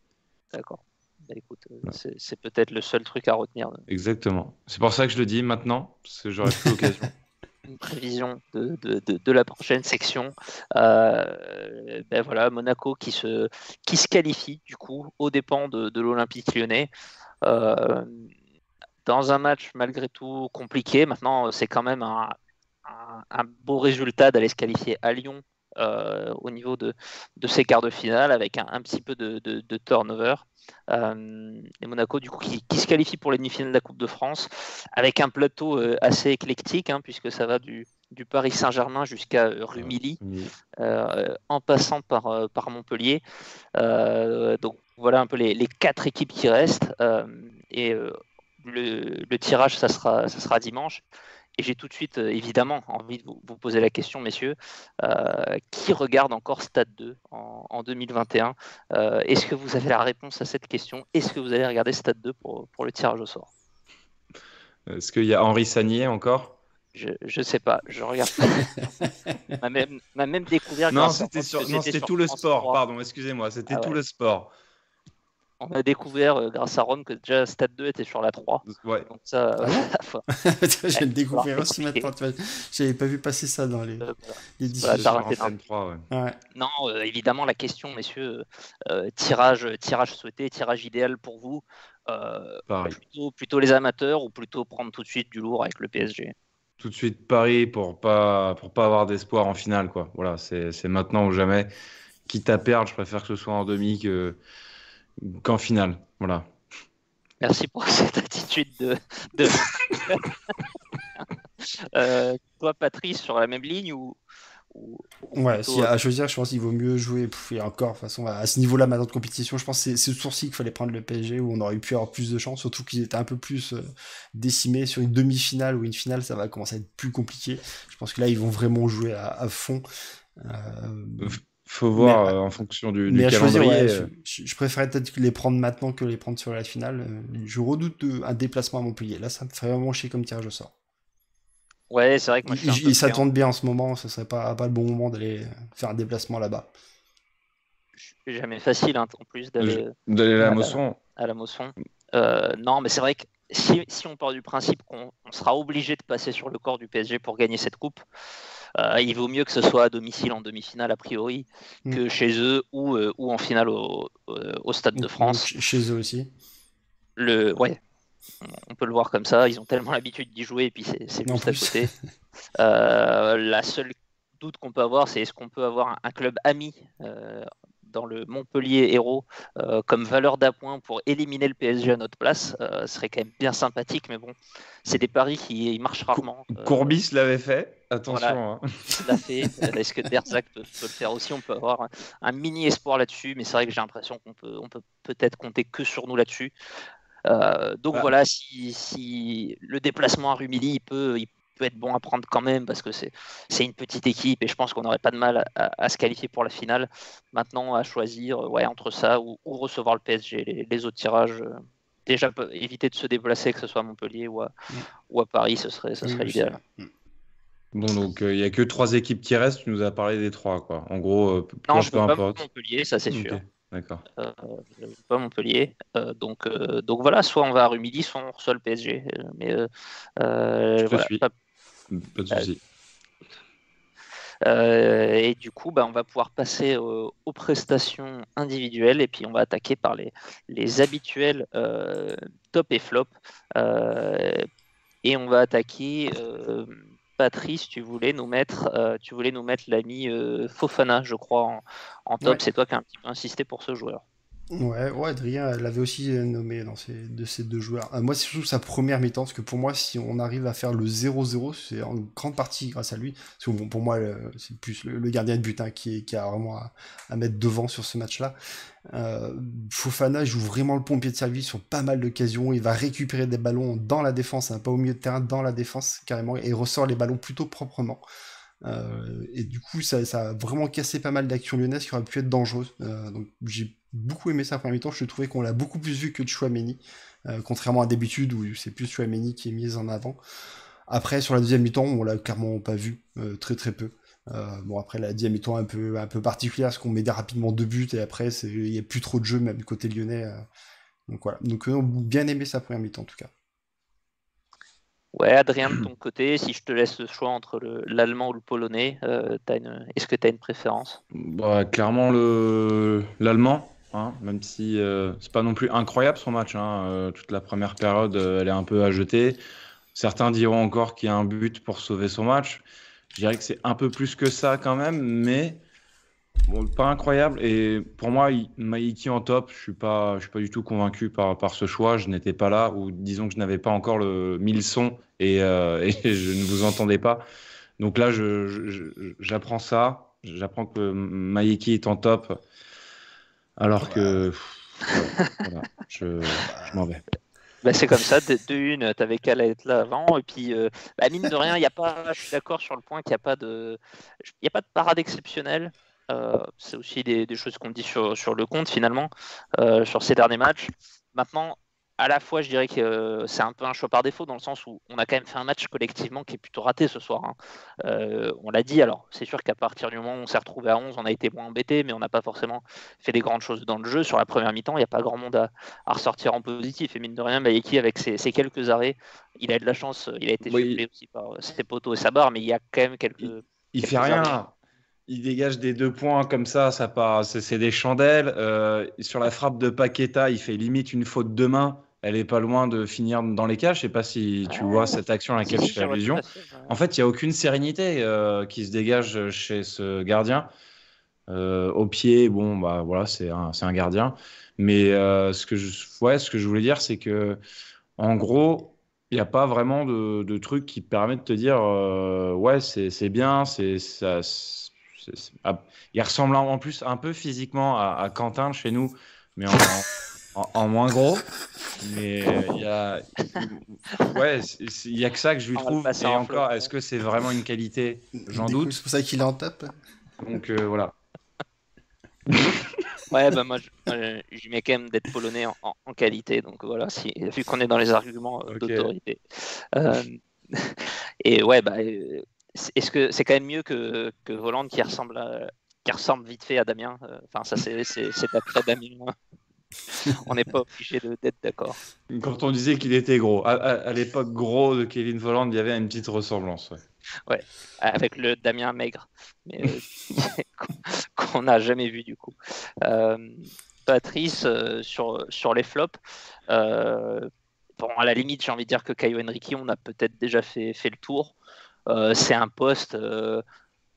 D'accord. Bah, écoute, c'est peut-être le seul truc à retenir. Exactement. C'est pour ça que je le dis maintenant, parce que j'aurais plus l'occasion. Une prévision de la prochaine section. Ben voilà, Monaco qui se qualifie du coup aux dépens de l'Olympique Lyonnais. Dans un match malgré tout compliqué. Maintenant, c'est quand même un beau résultat d'aller se qualifier à Lyon au niveau de ces quarts de finale avec un petit peu de turnover. Et Monaco du coup qui se qualifie pour les demi-finales de la Coupe de France avec un plateau assez éclectique puisque ça va du Paris Saint-Germain jusqu'à Rumilly en passant par Montpellier. Donc voilà un peu les 4 équipes qui restent et le tirage ça sera dimanche. Et j'ai tout de suite, évidemment, envie de vous poser la question, messieurs, qui regarde encore Stade 2 en 2021 Est-ce que vous avez la réponse à cette question Est-ce que vous allez regarder Stade 2 pour le tirage au sort? Est-ce qu'il y a Henri Sagnier encore? Je sais pas, je regarde pas. m'a même découvert. Non, grâce à c'était Ron que non, c'était c'était sur tout le France sport, 3. pardon, excusez-moi, c'était Ah tout ouais. le sport. On a découvert grâce à Ron que déjà Stade 2 était sur la 3. Ouais. Donc ça, Je viens de découvrir c'est aussi compliqué. maintenant. J'avais pas vu passer ça dans les Voilà. diffusions. t'as raté Antenne 3, ouais. Ouais. Non, évidemment, la question, messieurs, tirage souhaité, tirage idéal pour vous, Paris. plutôt les amateurs ou plutôt prendre tout de suite du lourd avec le PSG? Tout de suite Paris pour pas avoir d'espoir en finale, quoi. Voilà, c'est maintenant ou jamais. Quitte à perdre, je préfère que ce soit en demi qu'en finale. Voilà. Merci pour cette attitude de... Toi, Patrice, sur la même ligne ou Ouais, plutôt, s'il y a à choisir, je pense qu'il vaut mieux jouer. Et encore, de toute façon, à ce niveau-là, maintenant de compétition, je pense que c'est ce tour-ci qu'il fallait prendre le PSG, où on aurait pu avoir plus de chance, surtout qu'ils étaient un peu plus décimés sur une demi-finale ou une finale, ça va commencer à être plus compliqué. Je pense que là, ils vont vraiment jouer à fond. Faut voir en fonction du mais à choisir, calendrier. ouais, je préférais peut-être les prendre maintenant que les prendre sur la finale. Je redoute un déplacement à Montpellier. Là, ça me ferait vraiment chier comme tirage au sort. Ouais, c'est vrai que moi, je suis un peu Ça friand. tourne bien en ce moment, ce serait pas le bon moment d'aller faire un déplacement là-bas. C'est jamais facile, en plus, d'aller D'aller à la Mosson. à la Mosson. Non, mais c'est vrai que si on part du principe qu'on sera obligé de passer sur le corps du PSG pour gagner cette coupe, il vaut mieux que ce soit à domicile en demi-finale a priori que chez eux ou en finale au Stade de France. Chez eux aussi. Ouais, on peut le voir comme ça. Ils ont tellement l'habitude d'y jouer et puis c'est juste à côté. La seule doute qu'on peut avoir, c'est est-ce qu'on peut avoir un club ami dans le Montpellier Hérault comme valeur d'appoint pour éliminer le PSG à notre place. Ce serait quand même bien sympathique, mais bon, c'est des paris qui marchent rarement. Courbis l'avait fait, attention. Voilà, il l'a fait. Est-ce que Derzac peut le faire aussi? On peut avoir un mini espoir là-dessus, mais c'est vrai que j'ai l'impression qu'on peut peut-être compter que sur nous là-dessus. Donc voilà, si le déplacement à Rumilly, il peut être bon à prendre quand même parce que c'est une petite équipe et je pense qu'on n'aurait pas de mal à se qualifier pour la finale. Maintenant, à choisir entre ça ou recevoir le PSG, les autres tirages, déjà éviter de se déplacer, que ce soit à Montpellier ou à Paris, ce serait l'idéal. Bon, donc il n'y a que 3 équipes qui restent, tu nous as parlé des 3, quoi. En gros, non, je peu ne veux importe. pas Montpellier, ça c'est sûr. D'accord. Je ne veux pas Montpellier. Donc voilà, soit on va à Rumilly, soit on reçoit le PSG. Mais je te voilà, suis. Pas de souci. Et du coup, on va pouvoir passer aux prestations individuelles et puis on va attaquer par les habituels top et flop. Et on va attaquer Patrice, tu voulais nous mettre l'ami Fofana, je crois, en top. Ouais. C'est toi qui as un petit peu insisté pour ce joueur. Ouais, Adrien l'avait aussi nommé de ces deux joueurs. Moi, c'est surtout sa première mi-temps, parce que pour moi, si on arrive à faire le 0-0, c'est en grande partie grâce à lui. Parce que bon, pour moi, c'est plus le gardien de but hein, qui a vraiment à mettre devant sur ce match-là. Fofana joue vraiment le pompier de service sur pas mal d'occasions. Il va récupérer des ballons dans la défense, hein, pas au milieu de terrain, dans la défense carrément, et ressort les ballons plutôt proprement. Et du coup, ça a vraiment cassé pas mal d'actions lyonnaises qui auraient pu être dangereuses. Donc j'ai beaucoup aimé sa première mi-temps. Je trouvais qu'on l'a beaucoup plus vu que Tchouaméni, contrairement à d'habitude où c'est plus Tchouaméni qui est mis en avant. Après, sur la deuxième mi-temps, on l'a clairement pas vu, très très peu. Bon, après la deuxième mi-temps un peu particulière, parce qu'on met rapidement 2 buts et après il n'y a plus trop de jeu même du côté lyonnais. Donc voilà. Donc bien aimé sa première mi-temps en tout cas. Ouais, Adrien, de ton côté, si je te laisse le choix entre l'allemand ou le polonais, est-ce que tu as une préférence? Bah, clairement l'allemand, hein, même si c'est pas non plus incroyable son match. Hein, toute la première période, elle est un peu à jeter. Certains diront encore qu'il y a un but pour sauver son match. Je dirais que c'est un peu plus que ça quand même, mais bon, pas incroyable. Et pour moi, Maïki en top, je suis pas du tout convaincu par ce choix. Je n'étais pas là, ou disons que je n'avais pas encore mis le son et je ne vous entendais pas. Donc là, j'apprends ça. J'apprends que Maïki est en top, alors que voilà, je m'en vais. Bah, c'est comme ça, de une, t'avais qu'à être là avant, et puis mine de rien, je suis d'accord sur le point qu'il n'y a pas de parade exceptionnelle. C'est aussi des choses qu'on dit sur le compte finalement, sur ces derniers matchs. Maintenant, à la fois, je dirais que c'est un peu un choix par défaut, dans le sens où on a quand même fait un match collectivement qui est plutôt raté ce soir. Hein. On l'a dit, alors c'est sûr qu'à partir du moment où on s'est retrouvé à 11, on a été moins embêté, mais on n'a pas forcément fait des grandes choses dans le jeu. Sur la première mi-temps, il n'y a pas grand monde à ressortir en positif. Et mine de rien, Maïki, avec ses quelques arrêts, il a de la chance, il a été suppléé aussi par ses poteaux et sa barre, mais il y a quand même Il fait rien. Arrêts. Il dégage des 2 points comme ça c'est des chandelles. Sur la frappe de Paqueta, il fait limite une faute de main. Elle est pas loin de finir dans les cages. Je sais pas si tu vois cette action à laquelle je fais allusion. En fait, il n'y a aucune sérénité qui se dégage chez ce gardien. Au pied, bon, bah voilà, c'est un gardien. Mais ce que je voulais dire, c'est que en gros, il n'y a pas vraiment de truc qui permet de te dire ouais, c'est bien, il ressemble en plus un peu physiquement à Quentin de chez nous, mais en moins gros. Mais il y a que ça que je lui trouve. Et encore, est-ce que c'est vraiment une qualité? J'en doute. C'est pour ça qu'il est en top. Donc voilà. Ouais, bah moi, je mets quand même d'être polonais en qualité. Donc voilà, vu qu'on est dans les arguments d'autorité. Et ouais, bah, est-ce que c'est quand même mieux que Volland qui ressemble vite fait à Damien? Enfin, ça, c'est d'après Damien. On n'est pas obligé d'être d'accord. Quand on disait qu'il était gros, à l'époque gros de Kevin Volland, il y avait une petite ressemblance. Ouais, avec le Damien maigre, mais qu'on n'a jamais vu du coup. Patrice, sur les flops, bon, à la limite, j'ai envie de dire que Caio Henrique, on a peut-être déjà fait le tour. C'est un poste,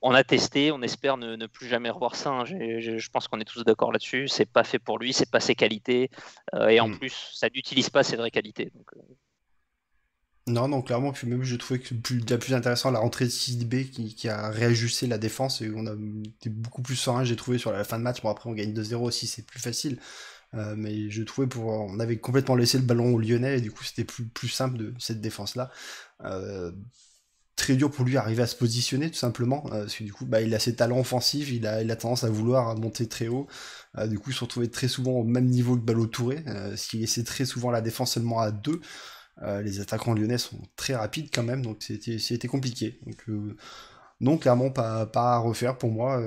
on a testé, on espère ne plus jamais revoir ça. Hein. Je pense qu'on est tous d'accord là-dessus. C'est pas fait pour lui, c'est pas ses qualités, et en plus, ça n'utilise pas ses vraies qualités. Donc, Non, clairement, puis même je trouvais que plus intéressant la rentrée de Sidibé qui a réajusté la défense et on a été beaucoup plus serein, j'ai trouvé, sur la fin de match. Bon, après, on gagne 2-0 aussi, c'est plus facile. Mais je trouvais on avait complètement laissé le ballon aux Lyonnais et du coup, c'était plus simple de cette défense-là. Très dur pour lui d'arriver à se positionner, tout simplement, parce que du coup, il a ses talents offensifs, il a tendance à vouloir monter très haut. Du coup, il se retrouvait très souvent au même niveau que Ballo Touré, ce qui laissait très souvent la défense seulement à 2. Les attaquants lyonnais sont très rapides quand même, donc c'était compliqué. Donc, non, clairement pas à refaire pour moi.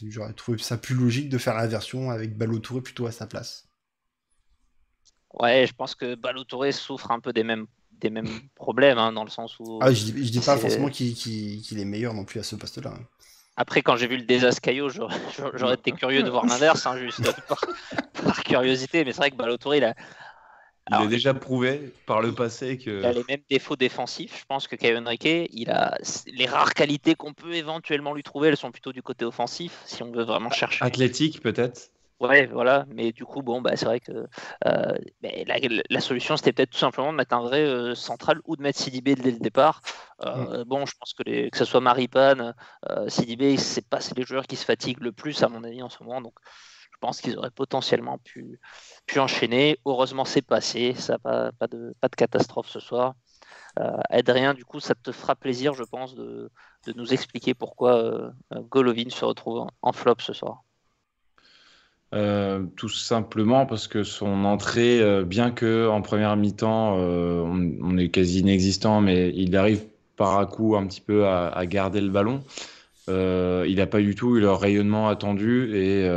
J'aurais trouvé ça plus logique de faire l'inversion avec Ballo Touré plutôt à sa place. Ouais, je pense que Ballo Touré souffre un peu des mêmes problèmes, hein, dans le sens où... Ah, je dis pas forcément qu'il est meilleur non plus à ce poste-là. Hein. Après, quand j'ai vu le désastre Caio, j'aurais été curieux de voir l'inverse, hein, juste par curiosité. Mais c'est vrai que Ballo Touré, Il a déjà prouvé par le passé que... Il a les mêmes défauts défensifs. Je pense que Caio Henrique, il a les rares qualités qu'on peut éventuellement lui trouver, elles sont plutôt du côté offensif, si on veut vraiment chercher. Athlétique, peut-être. Ouais, voilà. Mais du coup, bon, c'est vrai que la solution, c'était peut-être tout simplement de mettre un vrai central ou de mettre Sidibé dès le départ. Bon, je pense que ce soit Maripane, Sidibé, c'est les joueurs qui se fatiguent le plus, à mon avis, en ce moment. Donc, je pense qu'ils auraient potentiellement pu enchaîner. Heureusement, c'est passé. Ça pas de catastrophe ce soir. Adrien, du coup, ça te fera plaisir, je pense, de nous expliquer pourquoi Golovin se retrouve en flop ce soir. Tout simplement parce que son entrée, bien que en première mi-temps, on est quasi inexistant, mais il arrive par à coup un petit peu à garder le ballon. Il n'a pas du tout eu le rayonnement attendu et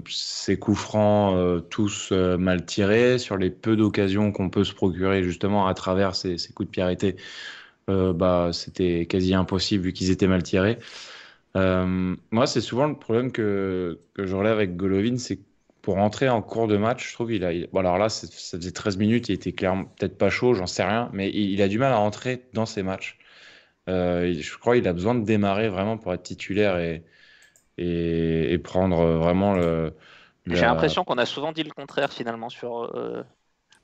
ses coups francs tous mal tirés sur les peu d'occasions qu'on peut se procurer justement à travers ces coups de pied arrêtés. C'était quasi impossible vu qu'ils étaient mal tirés. Moi, c'est souvent le problème que je relève avec Golovin, c'est que pour entrer en cours de match, je trouve bon, alors là, ça faisait 13 minutes, il était clairement peut-être pas chaud, j'en sais rien, mais il a du mal à entrer dans ses matchs. Je crois qu'il a besoin de démarrer vraiment pour être titulaire et prendre vraiment J'ai l'impression qu'on a souvent dit le contraire finalement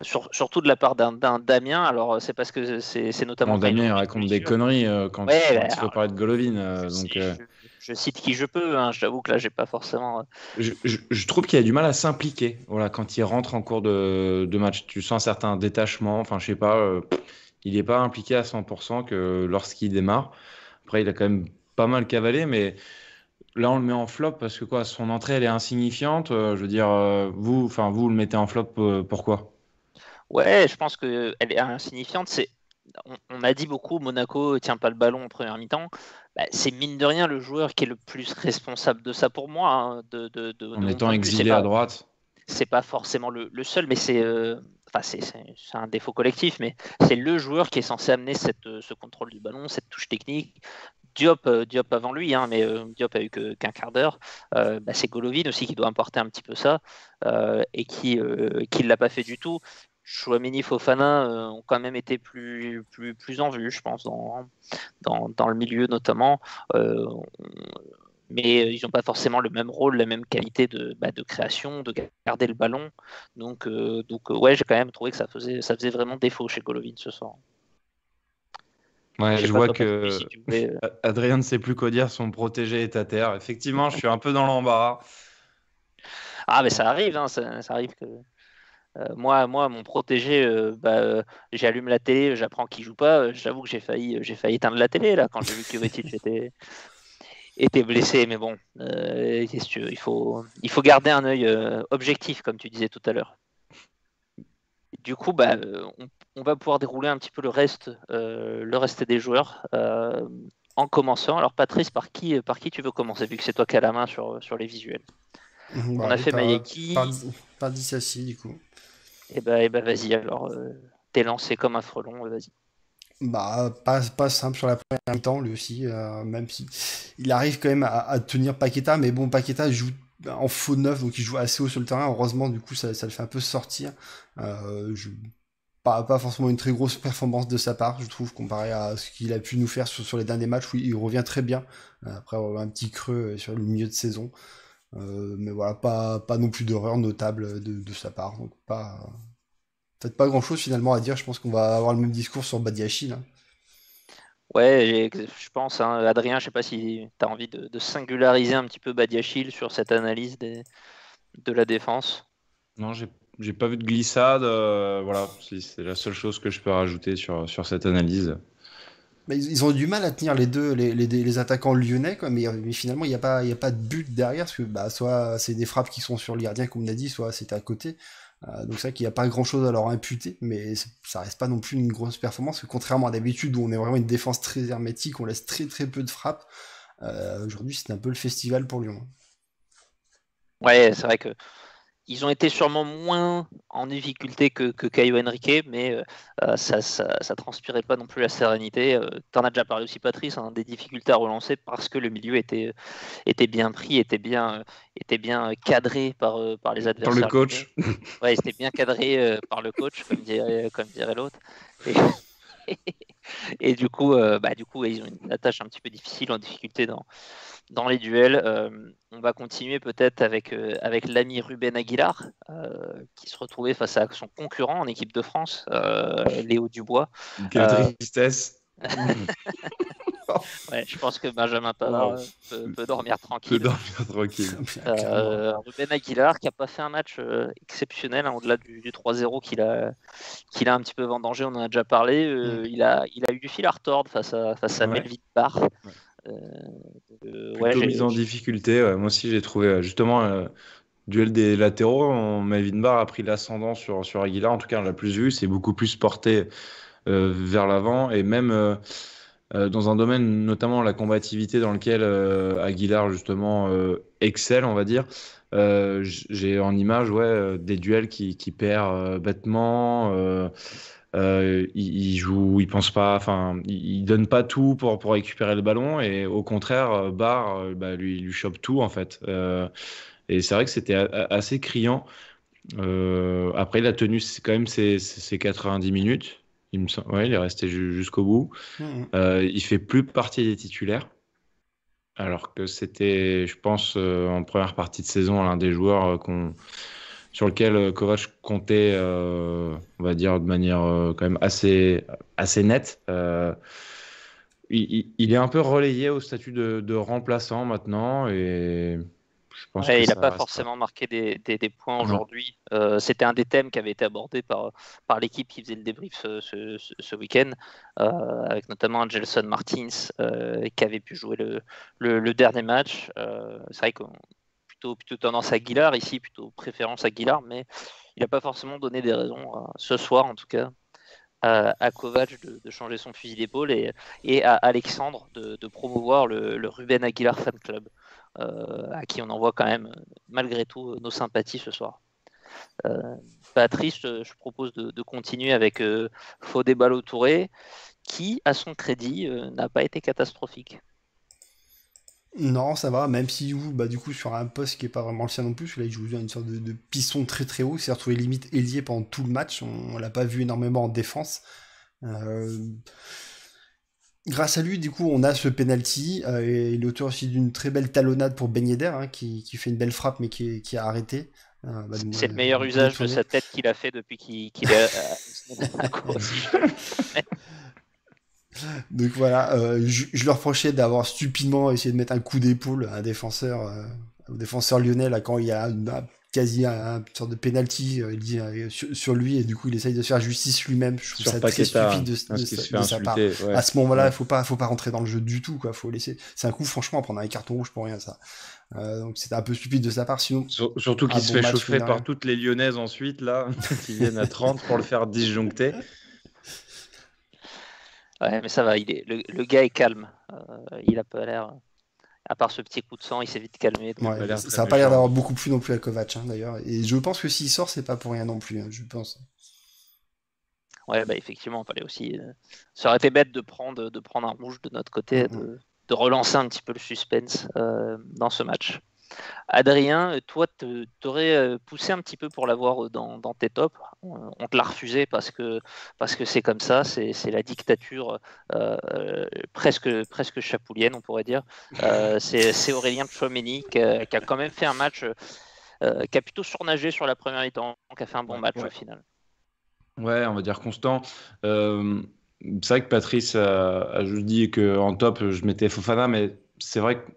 surtout de la part d'un Damien. Alors c'est parce que c'est notamment Damien il raconte des conneries quand il faut parler de Golovin. Je cite qui je peux, hein. J'avoue que là j'ai pas forcément. Je trouve qu'il a du mal à s'impliquer. Voilà, quand il rentre en cours de match, tu sens un certain détachement. Enfin, je sais pas, il n'est pas impliqué à 100% que lorsqu'il démarre. Après, il a quand même pas mal cavalé, mais là on le met en flop parce que son entrée elle est insignifiante. Je veux dire, vous le mettez en flop, pourquoi? Ouais, je pense qu'elle est insignifiante. On a dit beaucoup, Monaco tient pas le ballon en première mi-temps. C'est mine de rien le joueur qui est le plus responsable de ça pour moi. Hein, en étant exilé à droite. C'est pas forcément le seul, mais c'est un défaut collectif, mais c'est le joueur qui est censé amener ce contrôle du ballon, cette touche technique. Diop avant lui, hein, mais Diop a eu qu'un quart d'heure. C'est Golovin aussi qui doit importer un petit peu ça et qui l'a pas fait du tout. Chouameni, Fofana ont quand même été plus en vue, je pense, dans le milieu notamment. Mais ils n'ont pas forcément le même rôle, la même qualité de création, de garder le ballon. Donc ouais, j'ai quand même trouvé que ça faisait vraiment défaut chez Golovin ce soir. Ouais, je vois que Adrien ne sait plus quoi dire, son protégé est à terre. Effectivement, je suis un peu dans l'embarras. Ah, mais ça arrive, hein, ça arrive que... moi, mon protégé, j'allume la télé, j'apprends qu'il joue pas. J'avoue que j'ai failli éteindre la télé là quand j'ai vu que Jovetic était blessé. Mais bon, qu'est-ce que il faut garder un œil objectif, comme tu disais tout à l'heure. Du coup, on va pouvoir dérouler un petit peu le reste des joueurs en commençant. Alors, Patrice, par qui tu veux commencer, vu que c'est toi qui as la main sur les visuels? On a fait Mayeki. Par Dissassi, du coup. Et vas-y, alors t'es lancé comme un frelon, vas-y. Pas simple sur la première mi-temps, lui aussi, même si il arrive quand même à tenir Paqueta, mais bon, Paqueta joue en faux neuf, donc il joue assez haut sur le terrain. Heureusement, du coup, ça le fait un peu sortir. Pas forcément une très grosse performance de sa part, je trouve, comparé à ce qu'il a pu nous faire sur les derniers matchs où il revient très bien, après avoir un petit creux sur le milieu de saison. Mais voilà, pas non plus d'erreur notable de sa part. Donc peut-être pas grand chose finalement à dire. Je pense qu'on va avoir le même discours sur Badiachil. Hein. Ouais, je pense, hein, Adrien, je sais pas si tu as envie de singulariser un petit peu Badiachil sur cette analyse de la défense. Non, j'ai pas vu de glissade. Voilà, c'est la seule chose que je peux rajouter sur cette analyse. Mais ils ont du mal à tenir les attaquants lyonnais, quoi, mais finalement il n'y a pas de but derrière, parce que soit c'est des frappes qui sont sur le gardien, comme on a dit, soit c'est à côté. Donc c'est vrai qu'il n'y a pas grand chose à leur imputer, mais ça reste pas non plus une grosse performance, parce que contrairement à d'habitude où on est vraiment une défense très hermétique, on laisse très très peu de frappes, aujourd'hui c'est un peu le festival pour Lyon. Ouais, c'est vrai que ils ont été sûrement moins en difficulté que Caio Henrique, mais ça transpirait pas non plus la sérénité. Tu en as déjà parlé aussi, Patrice, hein, des difficultés à relancer parce que le milieu était bien pris, était bien cadré par les adversaires. Par le coach. Ouais, c'était bien cadré par le coach, comme dirait l'autre. Et du coup, ils ont une tâche un petit peu difficile, en difficulté dans les duels. On va continuer peut-être avec l'ami Ruben Aguilar, qui se retrouvait face à son concurrent en équipe de France, Léo Dubois. Quelle tristesse. Ouais, je pense que Benjamin Pavard peut dormir tranquille. Ruben Aguilar qui n'a pas fait un match exceptionnel, hein, au-delà du 3-0 qu'il a un petit peu vendangé, on en a déjà parlé. Il a eu du fil à retordre face à Melvin Barr. Plutôt mise en difficulté. Moi aussi, j'ai trouvé justement duel des latéraux. Melvin Barr a pris l'ascendant sur Aguilar. En tout cas, on l'a plus vu. C'est beaucoup plus porté vers l'avant. Et même dans un domaine, notamment la combativité, dans lequel Aguilar, justement, excelle, on va dire. J'ai en image des duels qui perd bêtement. Il joue, il pense pas, enfin, il donne pas tout pour récupérer le ballon, et au contraire, Barr lui chope tout en fait. Et c'est vrai que c'était assez criant. Après, il a tenu quand même ses 90 minutes. Il est resté jusqu'au bout. Il fait plus partie des titulaires, alors que c'était, je pense, en première partie de saison, l'un des joueurs sur lequel Kovac comptait, on va dire, de manière quand même assez nette. Il est un peu relayé au statut de remplaçant maintenant, et je pense il n'a pas forcément marqué des points aujourd'hui. C'était un des thèmes qui avait été abordé par l'équipe qui faisait le débrief ce week-end, avec notamment Gelson Martins qui avait pu jouer le dernier match. C'est vrai qu'on plutôt tendance à Aguilar ici, plutôt préférence à Aguilar, mais il n'a pas forcément donné des raisons ce soir en tout cas à Kovac de changer son fusil d'épaule, et à Alexandre de promouvoir le Ruben Aguilar Fan Club, à qui on envoie quand même malgré tout nos sympathies ce soir. Patrice, je propose de continuer avec Fodé Ballo-Touré, qui à son crédit n'a pas été catastrophique. Non, ça va, même si du coup sur un poste qui est pas vraiment le sien non plus, parce que là il joue une sorte de piston très très haut, il s'est retrouvé limite ailier pendant tout le match, on l'a pas vu énormément en défense. Grâce à lui, du coup, on a ce penalty, et il est auteur aussi d'une très belle talonnade pour Ben Yedder, hein, qui fait une belle frappe mais qui a arrêté. C'est le meilleur usage de sa tête qu'il a fait depuis qu'il est à cause. Donc voilà, je leur reprochais d'avoir stupidement essayé de mettre un coup d'épaule à un défenseur lyonnais là, quand il y a quasi une sorte de penalty sur lui, et du coup il essaye de se faire justice lui-même. Je trouve ça très stupide de sa part. Ouais. À ce moment-là, il faut pas rentrer dans le jeu du tout, quoi. Faut laisser. C'est un coup, franchement, à prendre un carton rouge pour rien, ça. Donc c'était un peu stupide de sa part, sinon. Surtout qu'il se fait chauffer par toutes les Lyonnaises ensuite là, qui viennent à 30 pour le faire disjoncter. Ouais, mais ça va, le gars est calme. Il a pas l'air, à part ce petit coup de sang, il s'est vite calmé. Donc ça n'a pas l'air d'avoir beaucoup plu non plus à Kovac, hein, d'ailleurs. Et je pense que s'il sort, c'est pas pour rien non plus, hein, je pense. Ouais, effectivement, il fallait aussi. Ça aurait été bête de prendre un rouge de notre côté, de relancer un petit peu le suspense dans ce match. Adrien, toi, t'aurais poussé un petit peu pour l'avoir dans tes tops. On te l'a refusé parce que c'est comme ça, c'est la dictature presque chapoulienne, on pourrait dire. C'est Aurélien Tchouaméni qui a quand même fait un match qui a plutôt surnagé sur la première mi-temps, qui a fait un bon match au final. Ouais, on va dire constant. C'est vrai que Patrice a juste dit qu'en top, je mettais Fofana, mais c'est vrai que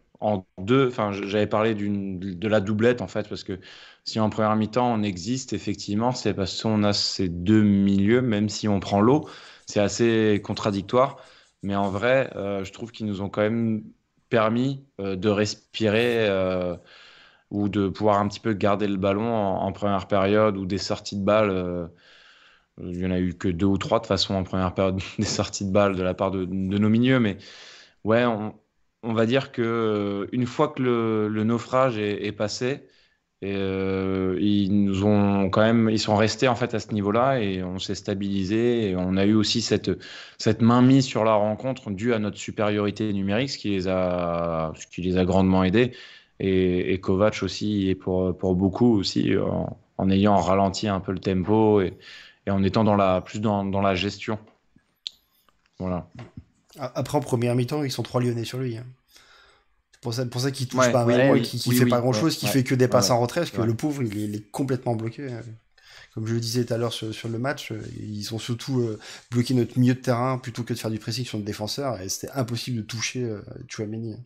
j'avais parlé de la doublette en fait, parce que si en première mi-temps on existe, effectivement, c'est parce qu'on a ces deux milieux, même si on prend l'eau, c'est assez contradictoire. Mais en vrai, je trouve qu'ils nous ont quand même permis de respirer ou de pouvoir un petit peu garder le ballon en première période, ou des sorties de balles. Il n'y en a eu que 2 ou 3 de façon en première période, des sorties de balles de la part de nos milieux, mais ouais, on va dire que une fois que le naufrage est passé, Et ils sont restés en fait à ce niveau-là et on s'est stabilisé et on a eu aussi cette mainmise sur la rencontre due à notre supériorité numérique, ce qui les a grandement aidés. Et Kovac aussi, et pour beaucoup aussi, en ayant ralenti un peu le tempo et en étant plus dans la gestion. Voilà. Après, en première mi-temps, ils sont 3 Lyonnais sur lui. C'est pour ça qu'il touche pas un ballon et qu'il fait pas grand-chose, qu'il fait que des passes en retrait, parce que le pauvre, il est complètement bloqué. Comme je le disais tout à l'heure sur le match, ils ont surtout bloqué notre milieu de terrain plutôt que de faire du pressing sur notre défenseur, et c'était impossible de toucher Tchouaméni.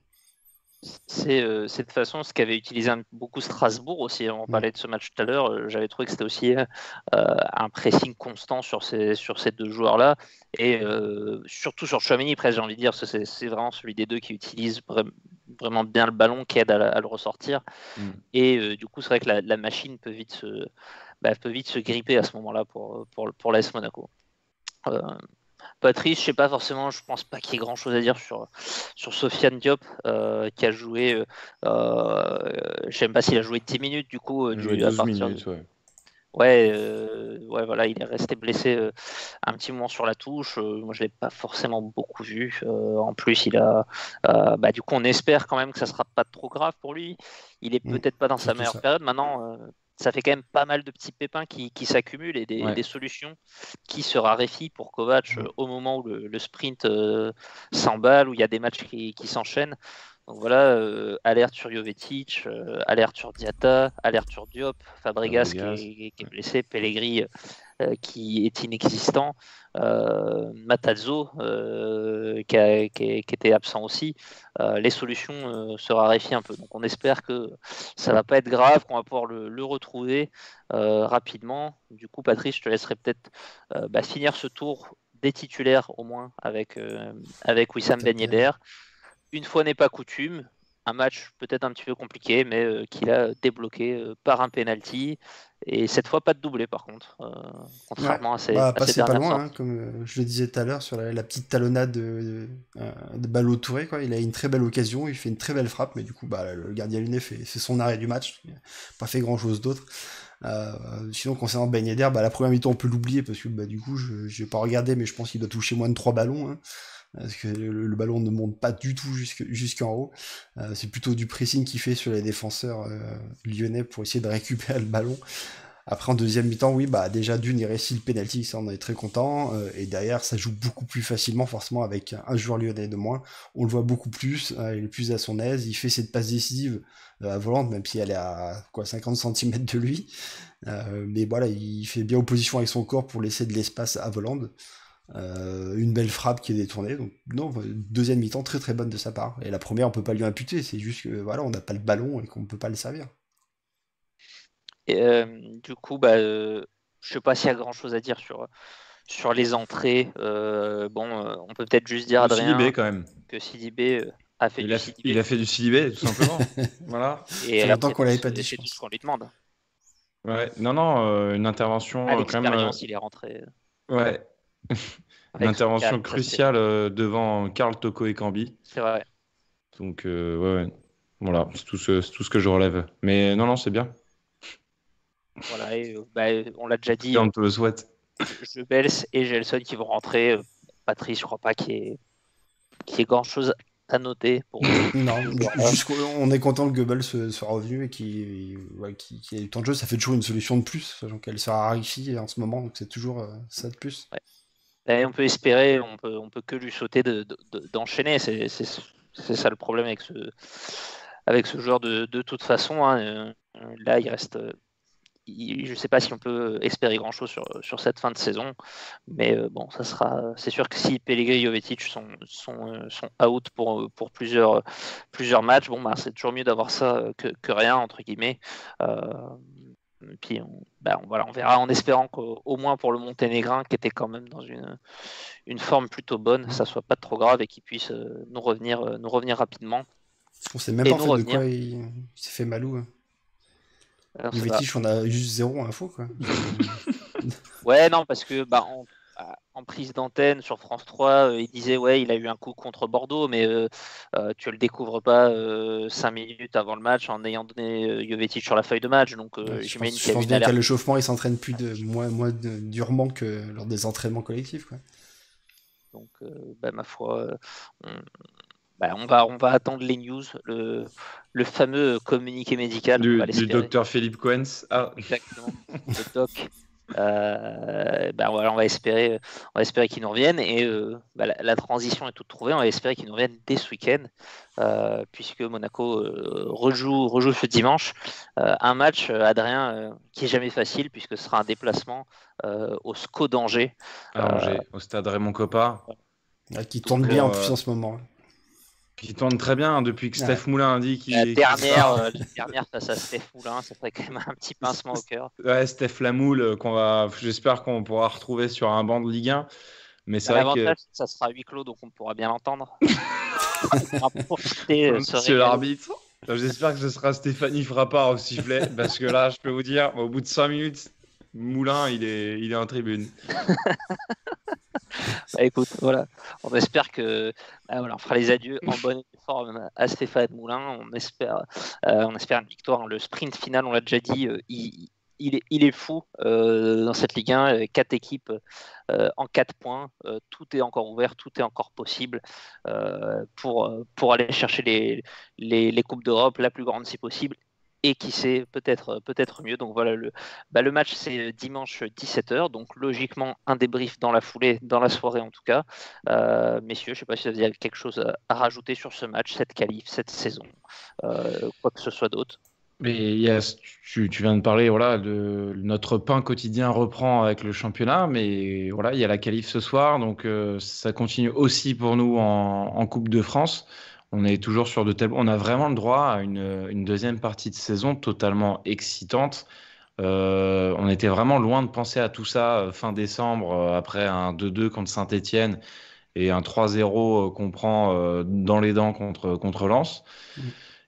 C'est de toute façon ce qu'avait utilisé beaucoup Strasbourg aussi. On parlait de ce match tout à l'heure. J'avais trouvé que c'était aussi un pressing constant sur ces deux joueurs-là. Et surtout sur Tchouaméni, presque, j'ai envie de dire. C'est vraiment celui des deux qui utilise vraiment bien le ballon, qui aide à le ressortir. Et du coup, c'est vrai que la machine peut vite se gripper à ce moment-là pour l'AS Monaco. Patrice, je sais pas forcément, je pense pas qu'il y ait grand chose à dire sur Sofiane Diop qui a joué, je sais même pas s'il a joué 10 minutes du coup. Il a joué 12 minutes, ouais, voilà, il est resté blessé un petit moment sur la touche. Moi, je l'ai pas forcément beaucoup vu. En plus, il a, du coup, on espère quand même que ça sera pas trop grave pour lui. Il est peut-être pas dans sa meilleure période maintenant. Ça fait quand même pas mal de petits pépins qui s'accumulent et des solutions qui se raréfient pour Kovac au moment où le sprint s'emballe, où il y a des matchs qui s'enchaînent. Donc voilà, alerte sur Jovetic, alerte sur Diatta, alerte sur Diop, Fabregas. Qui est blessé, Pellegrini qui est inexistant, Matazzo qui était absent aussi. Les solutions se raréfient un peu. Donc on espère que ça va pas être grave, qu'on va pouvoir le retrouver rapidement. Du coup, Patrice, je te laisserai peut-être finir ce tour des titulaires au moins avec Wissam Ben Yedder. Une fois n'est pas coutume, un match peut-être un petit peu compliqué, mais qu'il a débloqué par un penalty. Et cette fois, pas de doublé par contre, contrairement à ces passé pas dernières loin, hein, comme je le disais tout à l'heure, sur la petite talonnade de Ballo Touré, quoi. Il a une très belle occasion, il fait une très belle frappe, mais du coup, le gardien lyonnais fait son arrêt du match. Il n'a pas fait grand-chose d'autre. Sinon, concernant Ben Yedder, la première mi-temps, on peut l'oublier, parce que du coup, je n'ai pas regardé, mais je pense qu'il doit toucher moins de 3 ballons. Hein. Parce que le ballon ne monte pas du tout jusqu'en haut. C'est plutôt du pressing qu'il fait sur les défenseurs lyonnais pour essayer de récupérer le ballon. Après, en deuxième mi-temps, oui, déjà d'une, il réussit le penalty, ça on est très content. Et derrière, ça joue beaucoup plus facilement, forcément, avec un joueur lyonnais de moins. On le voit beaucoup plus, il est plus à son aise. Il fait cette passe décisive à Volante, même si elle est à 50 cm de lui. Mais voilà, il fait bien opposition avec son corps pour laisser de l'espace à Volante. Une belle frappe qui est détournée, donc non, deuxième mi-temps très très bonne de sa part, et la première on peut pas lui imputer, c'est juste que voilà, on n'a pas le ballon et qu'on peut pas le servir. Et du coup, je sais pas s'il y a grand chose à dire sur les entrées. On peut peut-être juste dire, Adrien, Sidibé, quand même. Que Sidibé a fait du Sidibé. Il a fait du Sidibé, tout simplement. Voilà. Et ça fait longtemps qu'on l'avait pas dit, c'est tout ce qu'on lui demande. Ouais, non, une intervention quand même. Il est rentré. Ouais. Une intervention cruciale devant Karl Toko et Cambi. C'est vrai. Donc, voilà, c'est tout ce que je relève. Mais non, c'est bien. Voilà, et, on l'a déjà dit. On te le souhaite. Jebels et Gelson qui vont rentrer. Patrice, je crois pas qu'il y ait grand-chose à noter. Non, on est content que Goebbels soit revenu et qu'il ait eu le temps de jeu. Ça fait toujours une solution de plus, sachant qu'elle se raréfie en ce moment, donc c'est toujours ça de plus. Ouais. Et on peut espérer, on peut que lui souhaiter d'enchaîner. C'est ça le problème avec ce joueur de toute façon. Hein. Là, il reste. Je ne sais pas si on peut espérer grand-chose sur cette fin de saison, mais ça sera. C'est sûr que si Pellegrini et Jovetic sont out pour plusieurs matchs, c'est toujours mieux d'avoir ça que rien entre guillemets. Et puis on verra en espérant qu'au moins pour le Monténégrin qui était quand même dans une forme plutôt bonne, ça soit pas trop grave et qu'il puisse nous revenir rapidement. On sait même pas en fait de quoi il s'est fait Malou. Hein. Jovetic, on a juste zéro info quoi. Ouais, non, parce que en prise d'antenne sur France 3, il disait ouais, il a eu un coup contre Bordeaux, mais tu le découvres pas 5 minutes avant le match en ayant donné Jovetic sur la feuille de match. Donc j'imagine qu'il y a Je pense une bien qu'à alerte. l'échauffement, il s'entraîne moins durement que lors des entraînements collectifs, quoi. Donc ma foi, on va attendre les news, le fameux communiqué médical, on va Du l'espérer. docteur Philippe Coens. Ah, Exactement, le doc. Voilà, on va espérer qu'ils nous reviennent et la transition est toute trouvée. On va espérer qu'ils nous reviennent dès ce week-end, puisque Monaco rejoue ce dimanche un match, Adrien, qui est jamais facile puisque ce sera un déplacement au SCO d'Angers. à Angers, au stade Raymond Kopa. Qui tourne bien en plus en ce moment. Qui tourne très bien depuis que Steph Moulin a dit qu'il. La dernière face à Steph Moulin, ça ferait quand même un petit pincement au cœur. Ouais, Steph Lamoule, j'espère qu'on pourra retrouver sur un banc de Ligue 1. Mais c'est vrai que. L'avantage, c'est que ça sera à huis clos, donc on pourra bien l'entendre. On pourra profiter, Monsieur l'arbitre, j'espère que ce sera Stéphanie Frappard au sifflet, parce que là, je peux vous dire, au bout de 5 minutes, Moulin, il est en tribune. Écoute, voilà, on espère que on fera les adieux en bonne forme à Stéphane Moulin. On espère une victoire. Le sprint final, on l'a déjà dit, il est fou dans cette Ligue 1. 4 équipes en 4 points. Tout est encore ouvert, tout est encore possible pour aller chercher les Coupes d'Europe, la plus grande si possible. Et qui sait, peut-être mieux. Donc voilà, le match c'est dimanche 17h, donc logiquement un débrief dans la foulée, dans la soirée en tout cas. Messieurs, je ne sais pas si vous avez quelque chose à rajouter sur ce match, cette qualif, cette saison, quoi que ce soit d'autre. Mais tu viens de parler, voilà, de notre pain quotidien reprend avec le championnat, mais voilà, il y a la qualif ce soir, donc ça continue aussi pour nous en Coupe de France. On est toujours sur on a vraiment le droit à une deuxième partie de saison totalement excitante. On était vraiment loin de penser à tout ça fin décembre, après un 2-2 contre Saint-Etienne et un 3-0 qu'on prend dans les dents contre Lens.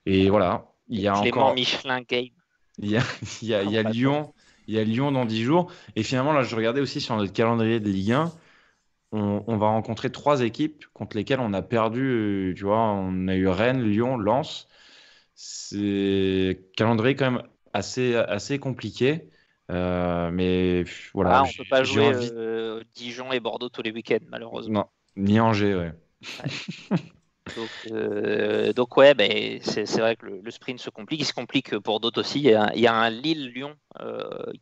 Et voilà, il y a Clément encore Michelin Game. il y a Lyon, dans 10 jours. Et finalement, là, je regardais aussi sur notre calendrier de Ligue 1. On va rencontrer 3 équipes contre lesquelles on a perdu. Tu vois, on a eu Rennes, Lyon, Lens. C'est calendrier quand même assez compliqué. Mais voilà. On ne peut pas jouer Dijon et Bordeaux tous les week-ends, malheureusement. Non, ni Angers, ouais. Donc ouais, c'est vrai que le sprint se complique. Il se complique pour d'autres aussi. Il y a un Lille-Lyon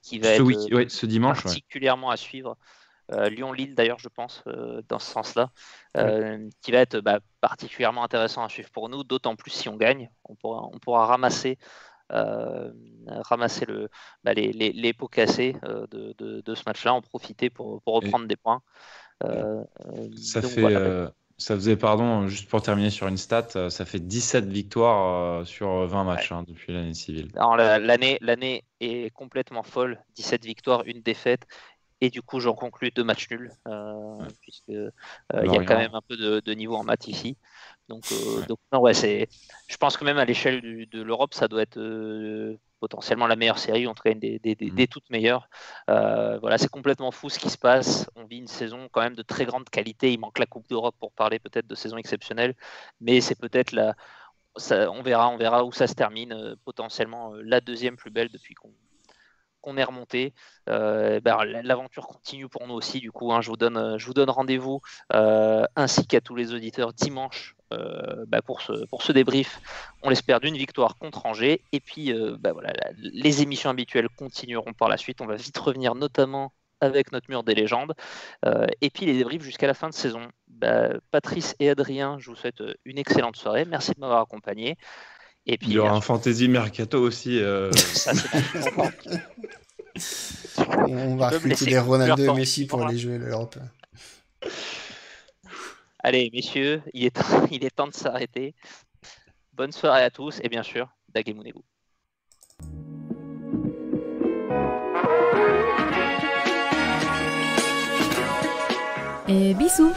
qui va être ce dimanche, particulièrement à suivre. Lyon-Lille d'ailleurs, je pense, dans ce sens-là, qui va être particulièrement intéressant à suivre pour nous, d'autant plus si on gagne, on pourra ramasser les pots cassés de ce match-là, en profiter pour reprendre des points. Ça faisait, juste pour terminer sur une stat, ça fait 17 victoires sur 20 matchs depuis l'année civile. Alors, l'année est complètement folle, 17 victoires, une défaite. Et du coup, j'en conclus 2 matchs nuls, puisque il y a quand même un peu de niveau en maths ici. Donc non, ouais, je pense que même à l'échelle de l'Europe, ça doit être potentiellement la meilleure série, en tout cas une des toutes meilleures. Voilà, c'est complètement fou ce qui se passe. On vit une saison quand même de très grande qualité. Il manque la Coupe d'Europe pour parler peut-être de saison exceptionnelle, mais c'est peut-être on verra où ça se termine. Potentiellement la deuxième plus belle depuis qu'on est remonté. L'aventure continue pour nous aussi. Du coup, je vous donne rendez-vous ainsi qu'à tous les auditeurs dimanche pour ce débrief. On l'espère d'une victoire contre Angers. Et puis, les émissions habituelles continueront par la suite. On va vite revenir notamment avec notre mur des légendes. Et puis les débriefs jusqu'à la fin de saison. Patrice et Adrien, je vous souhaite une excellente soirée. Merci de m'avoir accompagné. Et puis, il y aura un Fantasy Mercato aussi. Ça, on va recruter des Ronaldo et Messi pour aller jouer l'Europe. Allez, messieurs, il est temps de s'arrêter. Bonne soirée à tous et bien sûr, Dage Mounegou. Et bisous.